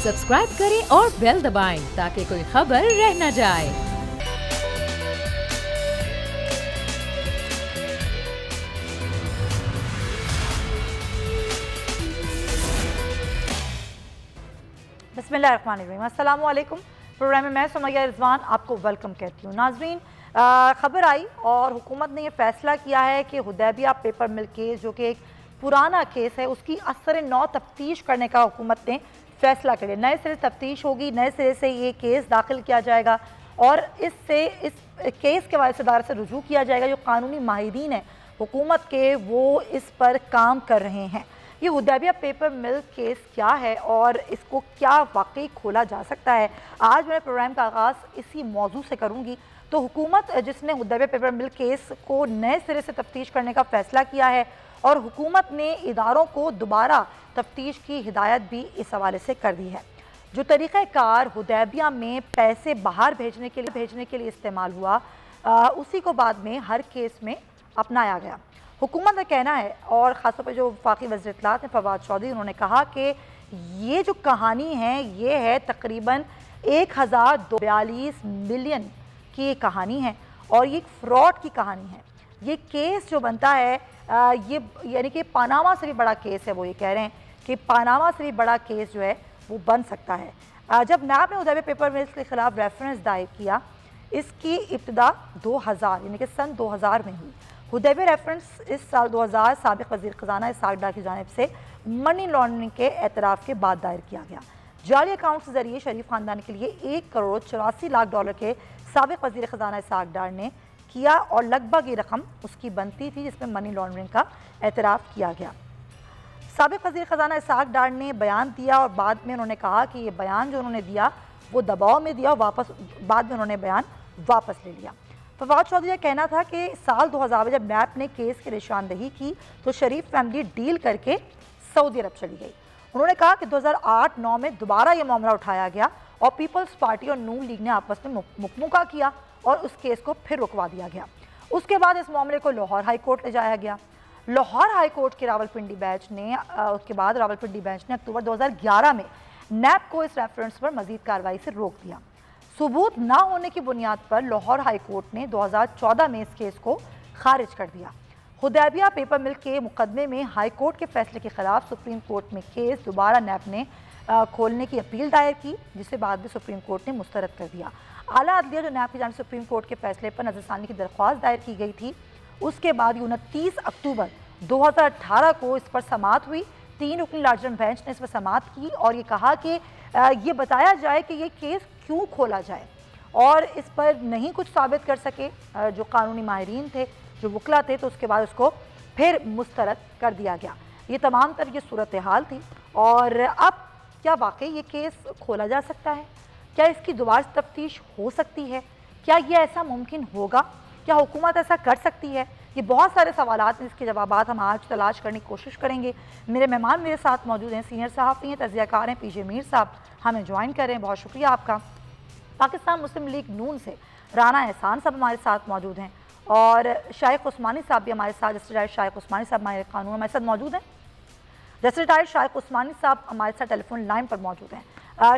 Subscribe करें और bell दबाएं ताकि कोई खबर रह न जाए। बिस्मिल्लाहिर्रहमानिर्रहीम। अस्सलाम वालेकुम। प्रोग्राम में मैं सुमैया रिजवान आपको वेलकम कहती हूँ। नाजरीन, खबर आई और हुकूमत ने यह फैसला किया है कि हुदैबिया पेपर मिल केस, जो कि एक पुराना केस है, उसकी असर नौ तफ्तीश करने का हुकूमत ने फैसला कर लिया। नए सिरे से तफ्तीश होगी, नए सिरे से ये केस दाखिल किया जाएगा और इससे इस केस के वारिसदार से रुजू किया जाएगा। जो कानूनी माहिरीन हैं हुकूमत के, वो इस पर काम कर रहे हैं। ये हुदैबिया पेपर मिल केस क्या है और इसको क्या वाकई खोला जा सकता है, आज मैं प्रोग्राम का आगाज़ इसी मौजू से करूँगी। तो हुकूमत जिसने हुदैबिया पेपर मिल केस को नए सिरे से तफ्तीश करने का फ़ैसला किया है और हुकूमत ने इदारों को दोबारा तफ्तीश की हिदायत भी इस हवाले से कर दी है। जो तरीक़ाकार हुदैबिया में पैसे बाहर भेजने के लिए इस्तेमाल हुआ, उसी को बाद में हर केस में अपनाया गया। हुकूमत का कहना है, और ख़ासतौर पर जो वफाकी वज़ीर इत्तलात हैं फवाद चौधरी, उन्होंने कहा कि ये जो कहानी है ये है तकरीबन 1042 मिलियन की कहानी है और ये एक फ्रॉड की कहानी है। ये केस जो बनता है ये यानी कि पानामा से भी बड़ा केस है। वो ये कह रहे हैं कि पानामा से भी बड़ा केस जो है वो बन सकता है। जब नैब ने हुदैबिया पेपर मिल्स के ख़िलाफ़ रेफरेंस दायर किया, इसकी इब्तिदा 2000 यानी कि सन 2000 में हुई। हुदैबिया रेफरेंस इस साल 2000 साबिक़ वज़ीर ख़ज़ाना इसाक डार की जानिब से मनी लॉन्ड्रिंग के एतराफ़ के बाद दायर किया गया। जाली अकाउंट के ज़रिए शरीफ ख़ानदान के लिए $1,84,00,000 के साबिक़ वज़ीर ख़ज़ाना इसाक डार ने किया और लगभग ये रकम उसकी बनती थी जिसमें मनी लॉन्ड्रिंग का एतराफ़ किया गया। साबिक़ वज़ीर ख़ज़ाना इसाक डार ने बयान दिया और बाद में उन्होंने कहा कि ये बयान जो उन्होंने दिया वो दबाव में दिया और बाद में उन्होंने बयान वापस ले लिया। फवाद चौधरी का कहना था कि साल 2000 में जब नैब ने केस की निशानदही की तो शरीफ फैमिली डील करके सऊदी अरब चली गई। उन्होंने कहा कि 2008-9 में दोबारा ये मामला उठाया गया और पीपल्स पार्टी और नून लीग ने आपस में मुकमुका किया और उस केस को फिर रुकवा दिया गया। उसके बाद इस मामले को लाहौर हाई कोर्ट ले जाया गया। लाहौर हाई कोर्ट के रावलपिंडी बेंच ने अक्टूबर 2011 में नैब को इस रेफरेंस पर मजीद कार्रवाई से रोक दिया। सबूत ना होने की बुनियाद पर लाहौर हाई कोर्ट ने 2014 में इस केस को खारिज कर दिया। हुदैबिया पेपर मिल के मुकदमे में हाई कोर्ट के फैसले के खिलाफ सुप्रीम कोर्ट में केस दोबारा नैब ने खोलने की अपील दायर की, जिसे बाद में सुप्रीम कोर्ट ने मुस्तरद कर दिया। आला अदलिया जो नैब की जानिब सुप्रीम कोर्ट के फैसले पर नज़रसानी की दरख्वास्त दायर की गई थी, उसके बाद 29 अक्टूबर 2018 को इस पर समाअत हुई। 3 रुकनी लार्जर बेंच ने इस पर समाअत की और ये कहा कि ये बताया जाए कि ये केस क्यों खोला जाए, और इस पर नहीं कुछ साबित कर सके जो कानूनी माहिरीन थे, जो वकला थे, तो उसके बाद उसको फिर मुस्तरद कर दिया गया। ये तमाम तर ये सूरत हाल थी और अब क्या वाकई ये केस खोला जा सकता है? क्या इसकी दोबारा तफ्तीश हो सकती है? क्या ये ऐसा मुमकिन होगा? क्या हुकूमत ऐसा कर सकती है? ये बहुत सारे सवालात हैं, इसके जवाबात हम आज तलाश करने की कोशिश करेंगे। मेरे मेहमान मेरे साथ मौजूद हैं, सीनियर सहाफ़ी हैं, तज़कियाकार हैं, पीजे मीर साहब हमें ज्वाइन कर रहे हैं, बहुत शुक्रिया आपका। पाकिस्तान मुस्लिम लीग नून से राना एहसान साहब हमारे साथ मौजूद हैं और शाइख उस्मानी साहब भी हमारे साथ, जस्टिस शाइख उस्मानी साहब हमारे कानून हमारे साथ मौजूद हैं। जस्टिस शाइख उस्मानी साहब हमारे साथ टेलीफोन लाइन पर मौजूद हैं।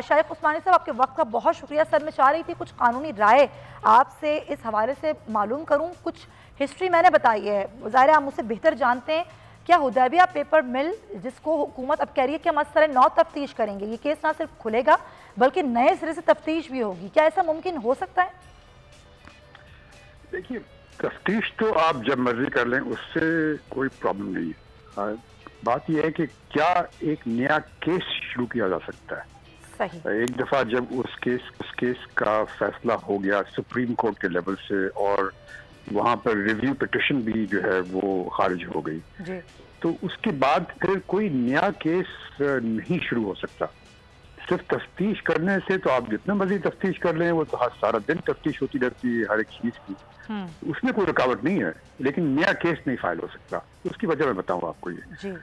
शाइख उस्मानी साहब, आपके वक्त का बहुत शुक्रिया। सर, मैं चाह रही थी कुछ कानूनी राय आपसे इस हवाले से मालूम करूं। कुछ हिस्ट्री मैंने बताई है, ज़ाहिर है आप मुझसे बेहतर जानते हैं। क्या हुदैबिया पेपर मिल, जिसको हुकूमत अब कह रही है कि हम असर नौ तफ्तीश करेंगे, ये केस ना सिर्फ खुलेगा बल्कि नए सिरे से तफ्तीश भी होगी, क्या ऐसा मुमकिन हो सकता है? देखिए, तफ्तीश तो आप जब मर्जी कर लें, उससे कोई प्रॉब्लम नहीं है। बात यह है कि क्या एक नया केस शुरू किया जा सकता है? सही। एक दफा जब उस केस का फैसला हो गया सुप्रीम कोर्ट के लेवल से और वहां पर रिव्यू पिटिशन भी जो है वो खारिज हो गई जी। तो उसके बाद फिर कोई नया केस नहीं शुरू हो सकता। सिर्फ तफ्तीश करने से तो आप जितना मर्जी तफ्तीश कर लें, वो तो हर सारा दिन तफ्तीश होती रहती है हर एक चीज की, उसमें कोई रुकावट नहीं है, लेकिन नया केस नहीं फाइल हो सकता। उसकी वजह मैं बताऊं आपको। ये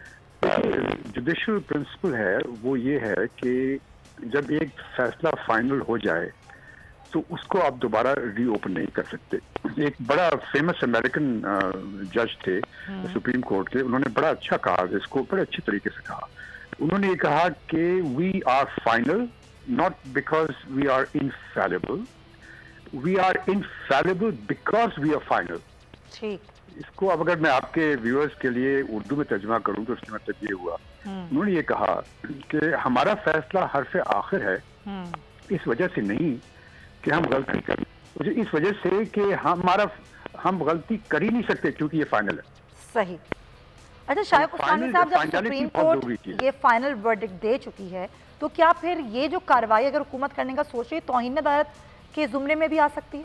जुडिशल प्रिंसिपल है, वो ये है कि जब एक फैसला फाइनल हो जाए तो उसको आप दोबारा रीओपन नहीं कर सकते। एक बड़ा फेमस अमेरिकन जज थे सुप्रीम कोर्ट के, उन्होंने बड़ा अच्छा कहा, इसको बड़े अच्छे तरीके से कहा उन्होंने ये कहा कि we are final not because we are infallible, we are infallible because we are final. ठीक, इसको अब अगर मैं आपके व्यूअर्स के लिए उर्दू में तर्जुमा करूं तो उसका मतलब ये हुआ, उन्होंने ये कहा कि हमारा फैसला हर्फ आखिर है, इस वजह से नहीं कि हम गलती करें, इस वजह से कि हम गलती कर ही नहीं सकते क्योंकि ये फाइनल है। सही। अच्छा शायक उस्मानी साहब, जब सुप्रीम कोर्ट ये फाइनल वर्डिक्ट दे चुकी है तो क्या फिर ये जो कार्रवाई अगर हुकूमत करने का सोच रही है तौहीन अदालत के जुमरे में भी आ सकती है?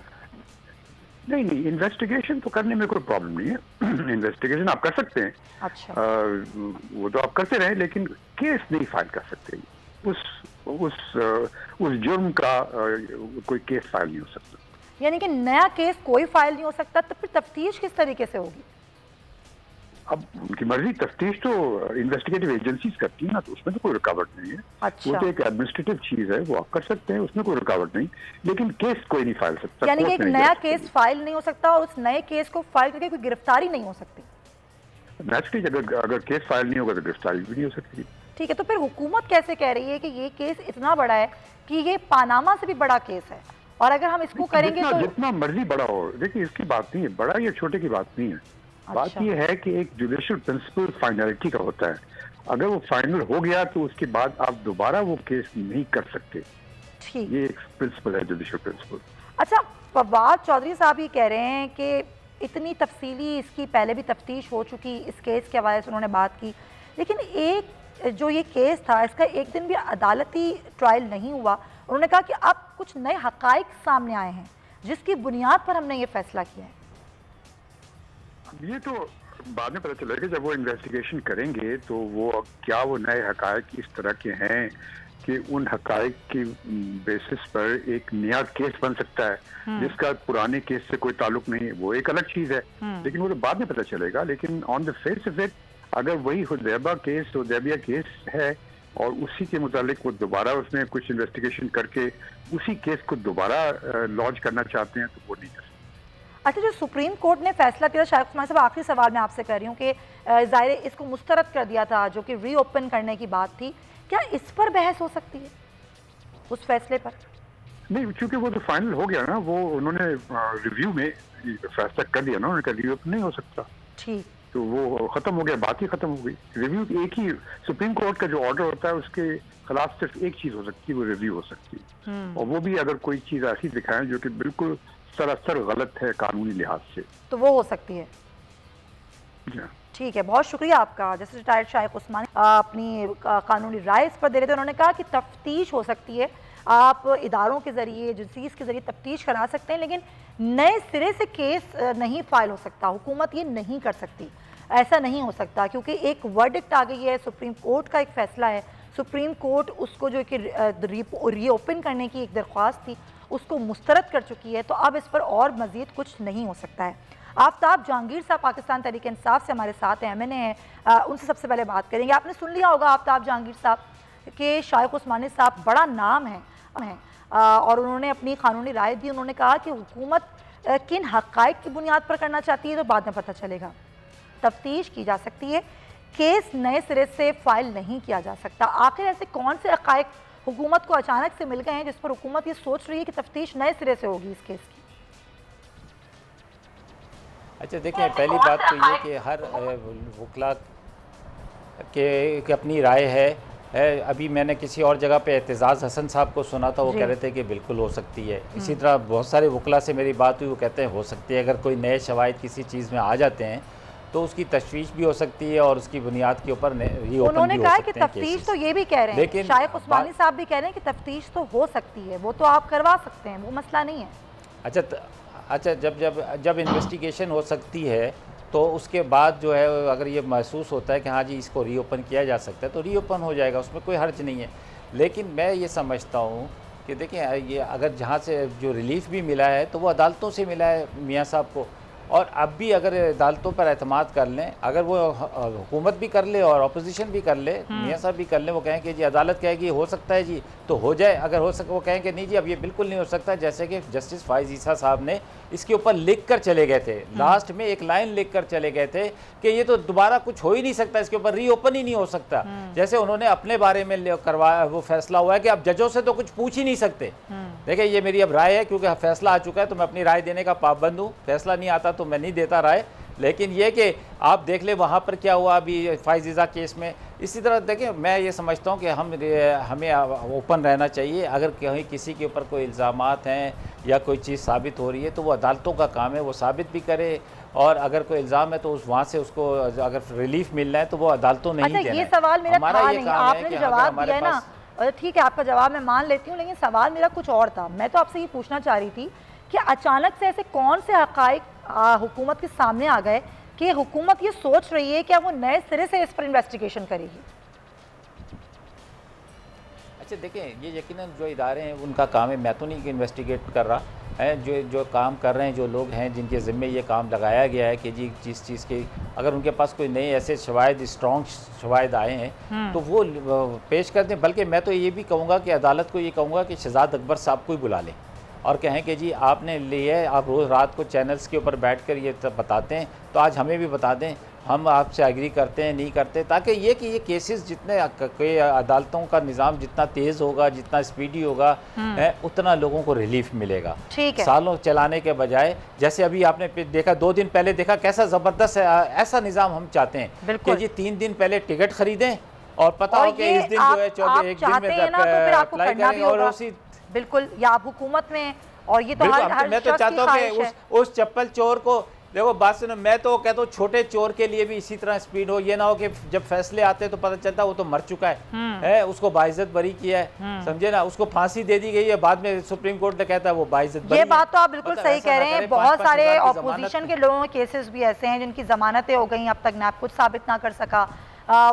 नहीं, इन्वेस्टिगेशन तो करने में कोई प्रॉब्लम नहीं है। इन्वेस्टिगेशन आप कर सकते हैं। अच्छा। वो तो आप करते रहे, लेकिन केस नहीं फाइल कर सकते। उस जुर्म का कोई केस फाइल नहीं हो सकता। यानी कि नया केस कोई फाइल नहीं हो सकता, तो फिर तफ्तीश किस तरीके से होगी? अब उनकी मर्जी, तफ्तीश तो इन्वेस्टिगेटिव एजेंसीज करती है ना, तो उसमें तो कोई रुकावट नहीं है। अच्छा। वो तो एक एडमिनिस्ट्रेटिव चीज है, वो आप कर सकते हैं, उसमें कोई रुकावट नहीं, लेकिन केस कोई नहीं फाइल सकता। यानी कि एक नया केस फाइल नहीं हो सकता और उस नए केस को फाइल करके कोई गिरफ्तारी नहीं हो सकती। नेचुरली अगर केस फाइल नहीं होगा तो गिरफ्तारी भी नहीं हो सकती। ठीक है, तो फिर हुकूमत कैसे कह रही है कि ये केस इतना बड़ा है कि ये पानामा से भी बड़ा केस है, और अगर हम इसको करेंगे तो जितना मर्जी बड़ा हो, देखिए इसकी बात नहीं है, बड़ा या छोटे की बात नहीं है। अच्छा। बात ये है कि एक जुडिशियल प्रिंसिपल फाइनलिटी का होता है, अगर वो फाइनल हो गया तो उसके बाद आप दोबारा वो केस नहीं कर सकते। ठीक, ये एक प्रिंसिपल है, जुडिशियल प्रिंसिपल। अच्छा, फवाद चौधरी साहब ये कह रहे हैं कि इतनी तफसीली इसकी पहले भी तफ्तीश हो चुकी, इस केस के हवाले से उन्होंने बात की, लेकिन एक जो ये केस था इसका एक दिन भी अदालती ट्रायल नहीं हुआ। उन्होंने कहा कि अब कुछ नए हकाइक सामने आए हैं जिसकी बुनियाद पर हमने ये फैसला किया है। ये तो बाद में पता चलेगा जब वो इन्वेस्टिगेशन करेंगे, तो वो क्या वो नए हकायक इस तरह के हैं कि उन हकायक की बेसिस पर एक नया केस बन सकता है जिसका पुराने केस से कोई ताल्लुक नहीं है, वो एक अलग चीज है, लेकिन वो तो बाद में पता चलेगा। लेकिन on the face of it, अगर वही हुदैबिया केस है और उसी के मुतालिक वो दोबारा उसमें कुछ इन्वेस्टिगेशन करके उसी केस को दोबारा लॉन्च करना चाहते हैं, तो वो नहीं कर सकते। अच्छा, जो सुप्रीम कोर्ट ने फैसला किया, शायद उस्मान साहब आखिरी सवाल मैं आपसे कर रही हूँ कि ज़ाहिर इसको मुस्तरद कर दिया था, जो कि रीओपन करने की बात थी, क्या इस पर बहस हो सकती है, उस फैसले पर? नहीं, क्योंकि वो तो फाइनल हो गया ना, वो उन्होंने रिव्यू में फैसला कर दिया ना, उन्होंने कहा रीओपन नहीं हो सकता। ठीक, तो वो खत्म हो गया, बात ही खत्म हो गई। रिव्यू एक ही, सुप्रीम कोर्ट का जो ऑर्डर होता है उसके खिलाफ सिर्फ एक चीज हो सकती है, वो रिव्यू हो सकती है, और वो भी अगर कोई चीज ऐसी दिखाएं जो कि बिल्कुल सरासर गलत है कानूनी लिहाज से, तो वो हो सकती है। ठीक है, बहुत शुक्रिया आपका। जैसे रिटायर्ड शाइख उस्मानी अपनी कानूनी राय इस पर दे रहे थे, उन्होंने कहा कि तफ्तीश हो सकती है, आप इदारों के जरिए, एजेंसीज के जरिए तफ्तीश करा सकते हैं, लेकिन नए सिरे से केस नहीं फाइल हो सकता। हुकूमत ये नहीं कर सकती, ऐसा नहीं हो सकता, क्योंकि एक वर्डिक्ट आ गई है, सुप्रीम कोर्ट का एक फैसला है। सुप्रीम कोर्ट उसको जो कि रीओपन करने की एक दरख्वास्त थी उसको मुस्तरद कर चुकी है, तो अब इस पर और मज़ीद कुछ नहीं हो सकता है। आफ्ताब जहांगीर साहब पाकिस्तान तहरीक इंसाफ से हमारे साथ हैं, MNA हैं, उनसे सबसे पहले बात करेंगे। आपने सुन लिया होगा आफ्ताब जहांगीर साहब के शाइख उस्मानी साहब बड़ा नाम है और उन्होंने अपनी कानूनी राय दी। उन्होंने कहा कि हुकूमत किन हक़ाइक़ की बुनियाद पर करना चाहती है तो बाद में पता चलेगा, तफ्तीश की जा सकती है, केस नए सिरे से फाइल नहीं किया जा सकता। आखिर ऐसे कौन से हक़ाइक़ हुकूमत को अचानक से मिल गए हैं जिस पर हुकूमत ये सोच रही है कि तफ्तीश नए सिरे से होगी इस केस की? अच्छा, देखिए, पहली बात तो ये कि हर वकला के अपनी राय है। अभी मैंने किसी और जगह पे एतजाज़ हसन साहब को सुना था, वो कह रहे थे कि बिल्कुल हो सकती है। इसी तरह बहुत सारे वकला से मेरी बात हुई, वो कहते हैं हो सकती है। अगर कोई नए शवाहिद किसी चीज़ में आ जाते हैं तो उसकी तशवीश भी हो सकती है और उसकी बुनियाद के ऊपर उन्होंने कहा कि तफ्तीश तो ये भी कह रहे हैं, लेकिन शाइख उस्मानी साहब भी कह रहे हैं कि तफ्तीश तो हो सकती है, वो तो आप करवा सकते हैं, वो मसला नहीं है। अच्छा, जब इन्वेस्टिगेशन हो सकती है तो उसके बाद जो है अगर ये महसूस होता है कि हाँ जी इसको रीओपन किया जा सकता है तो रीओपन हो जाएगा, उसमें कोई हर्ज नहीं है। लेकिन मैं ये समझता हूँ कि देखिए, ये अगर जहाँ से जो रिलीफ भी मिला है तो वो अदालतों से मिला है मियाँ साहब को, और अब भी अगर अदालतों पर एतमाद कर लें, अगर वो हुकूमत भी कर ले और अपोजिशन भी कर ले, मियाँ साहब भी कर लें, वो कहें कि जी अदालत कहेगी हो सकता है जी तो हो जाए, अगर हो सके वो कहें कि नहीं जी अब ये बिल्कुल नहीं हो सकता, जैसे कि जस्टिस फाइज ईसा साहब ने इसके ऊपर लिख कर चले गए थे, लास्ट में एक लाइन लिख कर चले गए थे कि ये तो दोबारा कुछ हो ही नहीं सकता, इसके ऊपर रीओपन ही नहीं हो सकता। जैसे उन्होंने अपने बारे में करवाया, वो फैसला हुआ है कि अब जजों से तो कुछ पूछ ही नहीं सकते। देखिए ये मेरी अब राय है, क्योंकि फैसला आ चुका है तो मैं अपनी राय देने का पाबंद हूँ, फैसला नहीं आता तो मैं नहीं देता राय। लेकिन ये कि आप देख ले वहाँ पर क्या हुआ अभी फाइज़ा केस में। इसी तरह देखिए मैं ये समझता हूँ कि हमें ओपन रहना चाहिए। अगर कहीं किसी के ऊपर कोई इल्ज़ामात हैं या कोई चीज़ साबित हो रही है तो वो अदालतों का काम है, वो साबित भी करे, और अगर कोई इल्ज़ाम है तो वहाँ से उसको अगर रिलीफ मिलना है तो वो अदालतों नहीं देना है। ये सवाल मेरा था नहीं, आपने जवाब दिया है ना, ठीक है आपका जवाब मैं मान लेती हूँ, लेकिन सवाल मेरा कुछ और था। मैं तो आपसे ये पूछना चाह रही थी कि अचानक से ऐसे कौन से हक़ाइक़ हुकूमत के सामने आ गए कि हुकूमत ये सोच रही है कि वो नए सिरे से इस पर इन्वेस्टिगेशन करेगी। अच्छा देखिए ये यकीनन जो इदारे हैं उनका काम है, मैं तो नहीं इन्वेस्टिगेट कर रहा है, जो काम कर रहे हैं, जो लोग हैं जिनके ज़िम्मे ये काम लगाया गया है कि जी जिस चीज़ के अगर उनके पास कोई नए ऐसे शवाहिद, स्ट्रॉन्ग शवाहिद आए हैं तो वो पेश कर दें। बल्कि मैं तो ये भी कहूँगा कि अदालत को ये कहूँगा कि शहजाद अकबर साहब को ही बुला लें और कहें कि जी आपने लिए, आप रोज़ रात को चैनल्स के ऊपर बैठकर ये बताते हैं तो आज हमें भी बता दें, हम आपसे एग्री करते हैं नहीं करते, ताकि ये केसेस जितने अदालतों का निज़ाम जितना तेज़ होगा, जितना स्पीडी होगा उतना लोगों को रिलीफ मिलेगा। सालों चलाने के बजाय, जैसे अभी आपने देखा 2 दिन पहले देखा कैसा ज़बरदस्त ऐसा निज़ाम हम चाहते हैं कि जी 3 दिन पहले टिकट खरीदें और पता हो कि इस दिन जो है 1 दिन में अप्लाई करें और उसी बिल्कुल, या आप हुकूमत में, और ये तो मैं तो चाहता हूँ कि उस चप्पल चोर को देखो, बात सुनो, मैं तो कहता हूँ छोटे चोर के लिए भी इसी तरह स्पीड हो, ये ना हो कि जब फैसले आते हैं तो पता चलता है वो तो मर चुका है, उसको बाइज्जत बरी किया है, समझे ना, उसको फांसी दे दी गई है, बाद में सुप्रीम कोर्ट ने कहता है वो बाइज्जत बरी। ये बात तो आप बिल्कुल सही कह रहे हैं। बहुत सारे ऑपोजिशन के लोगों के केसेस भी ऐसे हैं जिनकी जमानतें हो गई, अब तक नैब कुछ साबित ना कर सका,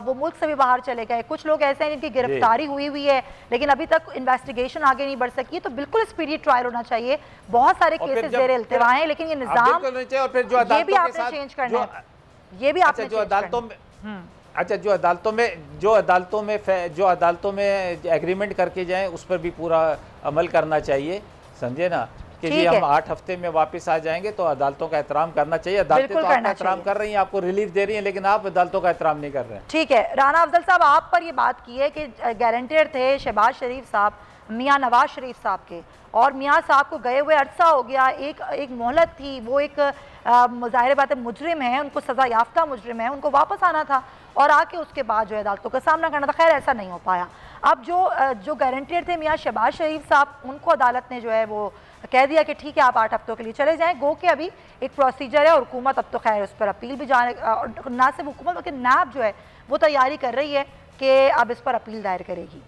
वो मुल्क से भी बाहर चले गए। कुछ लोग ऐसे हैं जिनकी गिरफ्तारी हुई है लेकिन अभी तक इन्वेस्टिगेशन आगे नहीं बढ़ सकी। तो बिल्कुल स्पीडी ट्रायल होना चाहिए। बहुत सारे केसेस ज़ेर इल्तिवा हैं, लेकिन ये निज़ाम ये भी आपने चेंज करना है, ये भी आपने जो अदालतों में अच्छा जो अदालतों में एग्रीमेंट करके जाएं उस पर भी पूरा अमल करना चाहिए, समझे ना, कि जी हम 8 हफ्ते में वापस आ जाएंगे तो अदालतों का एहतराम करना चाहिए। अदालतें तो आपका एहतराम कर रही हैं, आपको रिलीफ दे रही हैं, लेकिन आप अदालतों का एहतराम नहीं कर रहे हैं। ठीक है, राना अफजल साहब आप पर ये बात की है कि गारंटर थे शहबाज शरीफ साहब, मियाँ नवाज शरीफ साहब के, और मियाँ साहब को गए हुए अरसा हो गया, एक मोहलत थी, वो एक ज़ाहिर बात है मुजरिम है, उनको सज़ा याफ्ता मुजरिम है, उनको वापस आना था और आके उसके बाद जो है अदालतों का सामना करना था। खैर ऐसा नहीं हो पाया। अब जो गारंटर थे मियाँ शहबाज शरीफ साहब, उनको अदालत ने जो है वो कह दिया कि ठीक है आप 8 हफ्तों के लिए चले जाएं। गो के अभी एक प्रोसीजर है और हुकूमत अब तो खैर उस पर अपील भी जाने, ना सिर्फ हुकूमत बल्कि नैब जो है वो तैयारी कर रही है कि अब इस पर अपील दायर करेगी।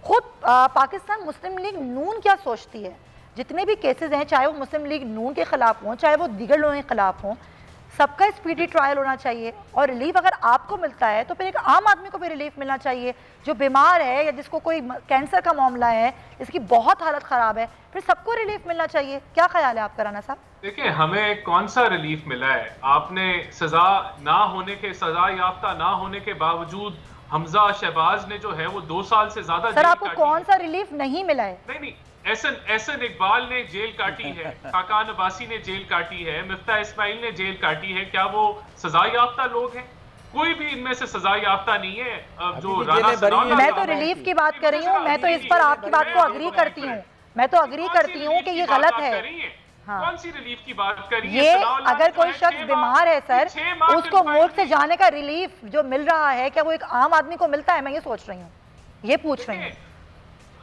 खुद पाकिस्तान मुस्लिम लीग नून क्या सोचती है? जितने भी केसेस हैं, चाहे वो मुस्लिम लीग नून के खिलाफ हों, चाहे वो दीगर लोगों के खिलाफ हों, सबका स्पीडी ट्रायल होना चाहिए। और रिलीफ अगर आपको मिलता है तो फिर एक आम आदमी को भी रिलीफ मिलना चाहिए जो बीमार है या जिसको कोई कैंसर का मामला है, इसकी बहुत हालत ख़राब है, फिर सबको रिलीफ मिलना चाहिए। क्या ख्याल है आपका राना साहब? देखिए हमें कौन सा रिलीफ मिला है? आपने सजा याफ्ता ना होने के बावजूद हमजा शहबाज ने जो है वो 2 साल से ज्यादा सर आपको कौन सा रिलीफ नहीं मिला है? नहीं, एहसन इकबाल ने जेल काटी है, खाकान अब्बासी ने जेल काटी है, मिफ्ता इस्माइल ने जेल काटी है, क्या वो सजा याफ्ता लोग हैं? कोई भी इनमें से सजा याफ्ता नहीं है। जो राना मैं तो रिलीफ की बात कर रही हूँ, मैं तो इस पर आपकी बात को अग्री करती हूँ, मैं तो अग्री करती हूँ कि ये गलत है। हाँ। कौन सी रिलीफ की बात करी? ये अगर कोई शख्स बीमार है सर, उसको मुल्क से जाने का रिलीफ जो मिल रहा है, क्या वो एक आम आदमी को मिलता है? मैं ये सोच रही हूँ, ये पूछ रही हूँ।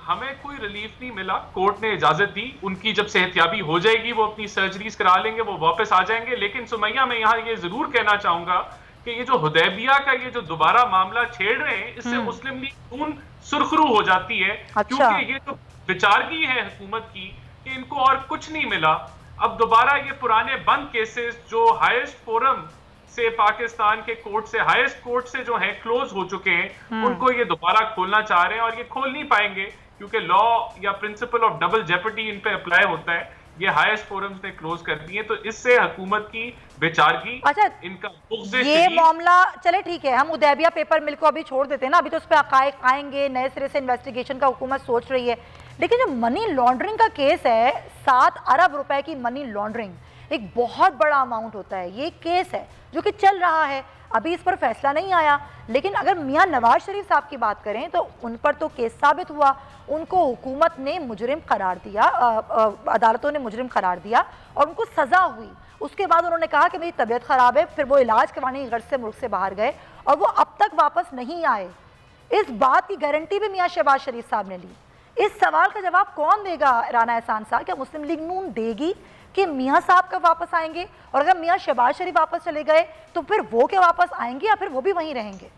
हमें कोई रिलीफ नहीं मिला। कोर्ट ने इजाजत दी, उनकी जब सेहतयाबी हो जाएगी वो अपनी सर्जरीज करा लेंगे, वो वापस आ जाएंगे। लेकिन सुमैया मैं यहाँ ये जरूर कहना चाहूंगा कि ये जो हुदैबिया का ये जो दोबारा मामला छेड़ रहे हैं, इससे मुस्लिम लीग नून सुर्खरू हो जाती है। क्योंकि ये जो विचारगी है हुकूमत की कि इनको और कुछ नहीं मिला। अब दोबारा ये पुराने बंद केसेस जो हाईएस्ट फोरम से पाकिस्तान के कोर्ट से, हाईएस्ट कोर्ट से जो है क्लोज हो चुके हैं, उनको ये दोबारा खोलना चाह रहे हैं और ये खोल नहीं पाएंगे क्योंकि लॉ या प्रिंसिपल ऑफ डबल जेपटी इन पे अप्लाई होता है। ये हाईएस्ट फोरम्स ने क्लोज कर दिए। तो इससे हुकूमत की बेचारगी, अच्छा, इनका ये मामला चले ठीक है, हम हुदैबिया पेपर मिल को अभी छोड़ देते हैं ना, अभी तो उस पर हकायक आएंगे, नए सिरे से इन्वेस्टिगेशन का हुकूमत सोच रही है। लेकिन जो मनी लॉन्ड्रिंग का केस है, 7 अरब रुपए की मनी लॉन्ड्रिंग एक बहुत बड़ा अमाउंट होता है। ये केस है जो कि चल रहा है, अभी इस पर फैसला नहीं आया। लेकिन अगर मियां नवाज शरीफ साहब की बात करें तो उन पर तो केस साबित हुआ, उनको हुकूमत ने मुजरिम करार दिया, अदालतों ने मुजरिम करार दिया और उनको सज़ा हुई। उसके बाद उन्होंने कहा कि मेरी तबीयत ख़राब है, फिर वो इलाज करवाने की गर्ज से मुल्क से बाहर गए और वो अब तक वापस नहीं आए। इस बात की गारंटी भी मियां शहबाज शरीफ साहब ने ली। इस सवाल का जवाब कौन देगा राना एहसान साहब? क्या मुस्लिम लीग नून देगी कि मियां साहब कब वापस आएंगे? और अगर मियां शहबाज शरीफ वापस चले गए तो फिर वो क्या वापस आएंगे या फिर वो भी वहीं रहेंगे?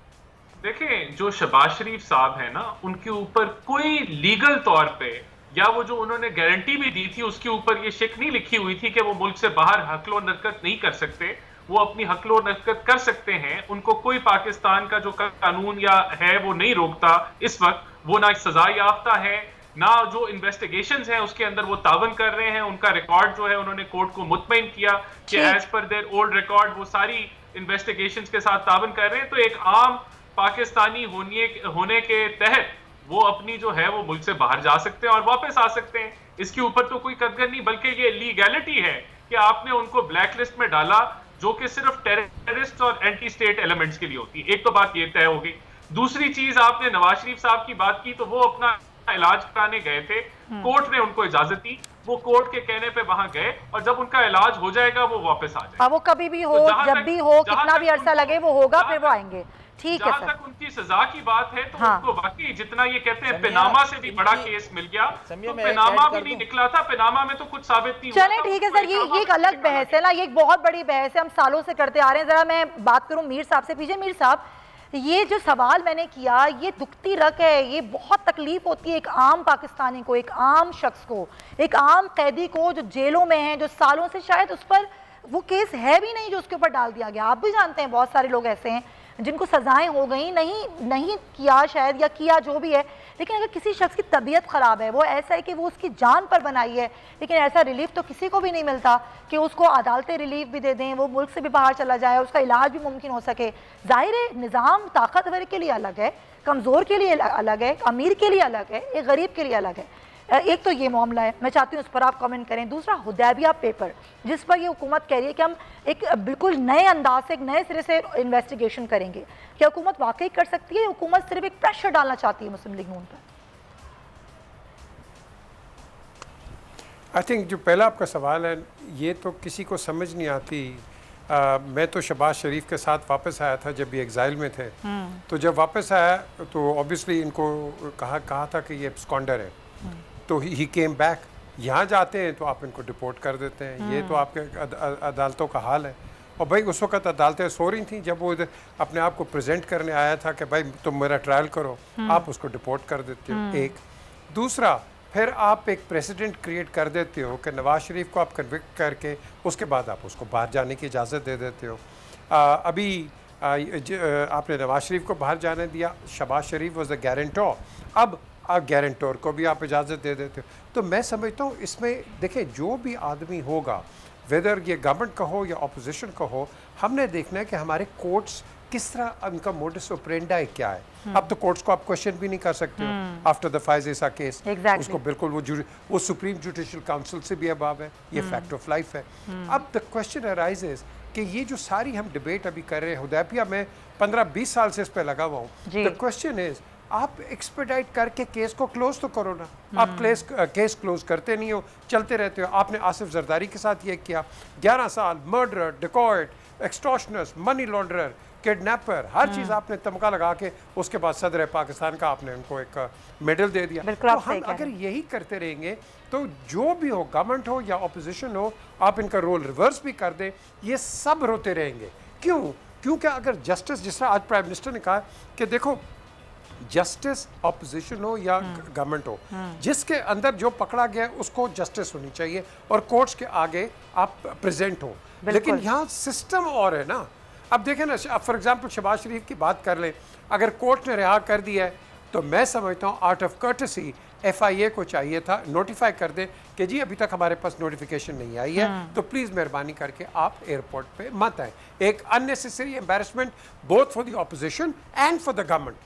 देखें, जो शहबाज शरीफ साहब है ना, उनके ऊपर कोई लीगल तौर पे या वो जो उन्होंने गारंटी भी दी थी उसके ऊपर ये शिक नहीं लिखी हुई थी कि वो मुल्क से बाहर हकलो नरकत नहीं कर सकते। वो अपनी हकलो नरकत कर सकते हैं, उनको कोई पाकिस्तान का जो कानून या है वो नहीं रोकता। इस वक्त वो ना सजा याफ्ता है, ना जो इन्वेस्टिगेशंस हैं उसके अंदर वो तावन कर रहे हैं। उनका रिकॉर्ड जो है उन्होंने कोर्ट को मुतमईन किया कि as per their old record वो सारी इन्वेस्टिगेशंस के साथ तावन कर रहे हैं। तो एक आम पाकिस्तानी होने के तहत वो अपनी जो है वो मुल्क से बाहर जा सकते हैं और वापस आ सकते हैं। इसके ऊपर तो कोई कदर नहीं, बल्कि ये लीगैलिटी है कि आपने उनको ब्लैक लिस्ट में डाला जो कि सिर्फ टेररिस्ट और एंटी स्टेट एलिमेंट्स के लिए होती है। एक तो बात ये तय हो गई। दूसरी चीज, आपने नवाज शरीफ साहब की बात की तो वो अपना इलाज कराने गए थे, कोर्ट ने उनको इजाजत दी, वो कोर्ट के कहने पे वहां गए और जब उनका इलाज हो जाएगा वो वापस आ जाएगा। वो कभी भी हो, जब भी हो, कितना भी अरसा लगे वो होगा, फिर वो आएंगे। ठीक है सर। जहां तक उनकी सजा की बात है तो उनको वाकई जितना ये कहते हैं पनामा से भी बड़ा केस मिल गया, तो पनामा भी नहीं निकला था, पनामा में तो कुछ साबित नहीं हुआ। चलें ठीक है सर, ये एक अलग बहस है ना, ये एक बहुत बड़ी बहस है, हम सालों से करते आ रहे हैं। जरा मैं बात करूं मीर साहब से। पीछे मीर साहब, ये जो सवाल मैंने किया ये दुखती रक है, ये बहुत तकलीफ होती है एक आम पाकिस्तानी को, एक आम शख्स को, एक आम कैदी को जो जेलों में है, जो सालों से शायद उस पर वो केस है भी नहीं जो उसके ऊपर डाल दिया गया। आप भी जानते हैं बहुत सारे लोग ऐसे हैं जिनको सजाएं हो गई, नहीं किया शायद या किया जो भी है, लेकिन अगर किसी शख्स की तबीयत ख़राब है, वो ऐसा है कि वो उसकी जान पर बनाई है, लेकिन ऐसा रिलीफ तो किसी को भी नहीं मिलता कि उसको अदालतें रिलीफ भी दे दें, वो मुल्क से भी बाहर चला जाए, उसका इलाज भी मुमकिन हो सके। जाहिर है निज़ाम ताकतवर के लिए अलग है, कमज़ोर के लिए अलग है, अमीर के लिए अलग है, एक गरीब के लिए अलग है। एक तो ये मामला है, मैं चाहती हूँ उस पर आप कमेंट करें। दूसरा हुदैबिया पेपर, जिस पर ये हुकूमत कह रही है कि हम एक बिल्कुल नए अंदाज से, एक नए सिरे से इन्वेस्टिगेशन करेंगे, क्या हुकूमत वाकई कर सकती है? हुकूमत सिर्फ एक प्रेशर डालना चाहती है मुस्लिम लीग नून पर? आई थिंक जो पहला आपका सवाल है ये तो किसी को समझ नहीं आती। मैं तो शहबाज शरीफ के साथ वापस आया था जब ये एग्जाइल में थे, तो जब वापस आया तो ऑब्वियसली इनको कहा था कि ये एब्सकॉन्डर है, तो ही केम बैक। यहाँ जाते हैं तो आप इनको डिपोर्ट कर देते हैं। ये तो आपके अदालतों का हाल है। और भाई उस वक्त अदालतें सो रही थी जब वो अपने आप को प्रेजेंट करने आया था कि भाई तुम मेरा ट्रायल करो, आप उसको डिपोर्ट कर देते हो। एक दूसरा, फिर आप एक प्रेसिडेंट क्रिएट कर देते हो कि नवाज शरीफ को आप कन्विक्ट करके उसके बाद आप उसको बाहर जाने की इजाज़त दे देते हो। अभी आपने नवाज शरीफ को बाहर जाने दिया, शहबाज शरीफ वॉज द गारंटर, अब गारंटर को भी आप इजाज़त दे देते हो। तो मैं समझता हूँ इसमें देखिए जो भी आदमी होगा, वेदर ये गवर्नमेंट का हो या अपोजिशन का हो, हमने देखना है कि हमारे कोर्ट्स किस तरह उनका मोडस ऑपरेंडी क्या है। अब तो कोर्ट्स को आप क्वेश्चन भी नहीं कर सकते हो आफ्टर द फाइज़ा केस। उसको बिल्कुल वो सुप्रीम जुडिशल काउंसिल से भी अबाव है, ये फैक्ट ऑफ लाइफ है। अब द क्वेश्चन अराइजेज कि ये जो सारी हम डिबेट अभी कर रहे हैं, हुदैबिया में 15-20 साल से इस पर लगा हुआ हूँ। द क्वेश्चन इज आप एक्सपेडाइट करके केस को क्लोज तो करो ना। आप केस क्लोज करते नहीं हो, चलते रहते हो। आपने आसिफ जरदारी के साथ ये किया, 11 साल मर्डरर, डिकॉयट, एक्सटॉर्शनर, मनी लॉन्ड्रर, किडनैपर, हर चीज़ आपने तमगा लगा के उसके बाद सदर पाकिस्तान का आपने उनको एक मेडल दे दिया। तो हम अगर यही करते रहेंगे तो जो भी हो, गवर्नमेंट हो या अपोजिशन हो, आप इनका रोल रिवर्स भी कर दें, ये सब रोते रहेंगे। क्यों? क्योंकि अगर जस्टिस, जिस तरह आज प्राइम मिनिस्टर ने कहा कि देखो जस्टिस अपोजिशन हो या गवर्नमेंट हो, जिसके अंदर जो पकड़ा गया उसको जस्टिस होनी चाहिए और कोर्ट्स के आगे आप प्रेजेंट हो। लेकिन यहाँ सिस्टम और है ना। अब देखें ना, फॉर एग्जांपल शहबाज शरीफ की बात कर लें, अगर कोर्ट ने रिहा कर दिया है तो मैं समझता हूँ आउट ऑफ कर्टसी FIA को चाहिए था नोटिफाई कर दे कि जी अभी तक हमारे पास नोटिफिकेशन नहीं आई है, तो प्लीज़ मेहरबानी करके आप एयरपोर्ट पे मत आए। एक unnecessary embarrassment both for the opposition and for the government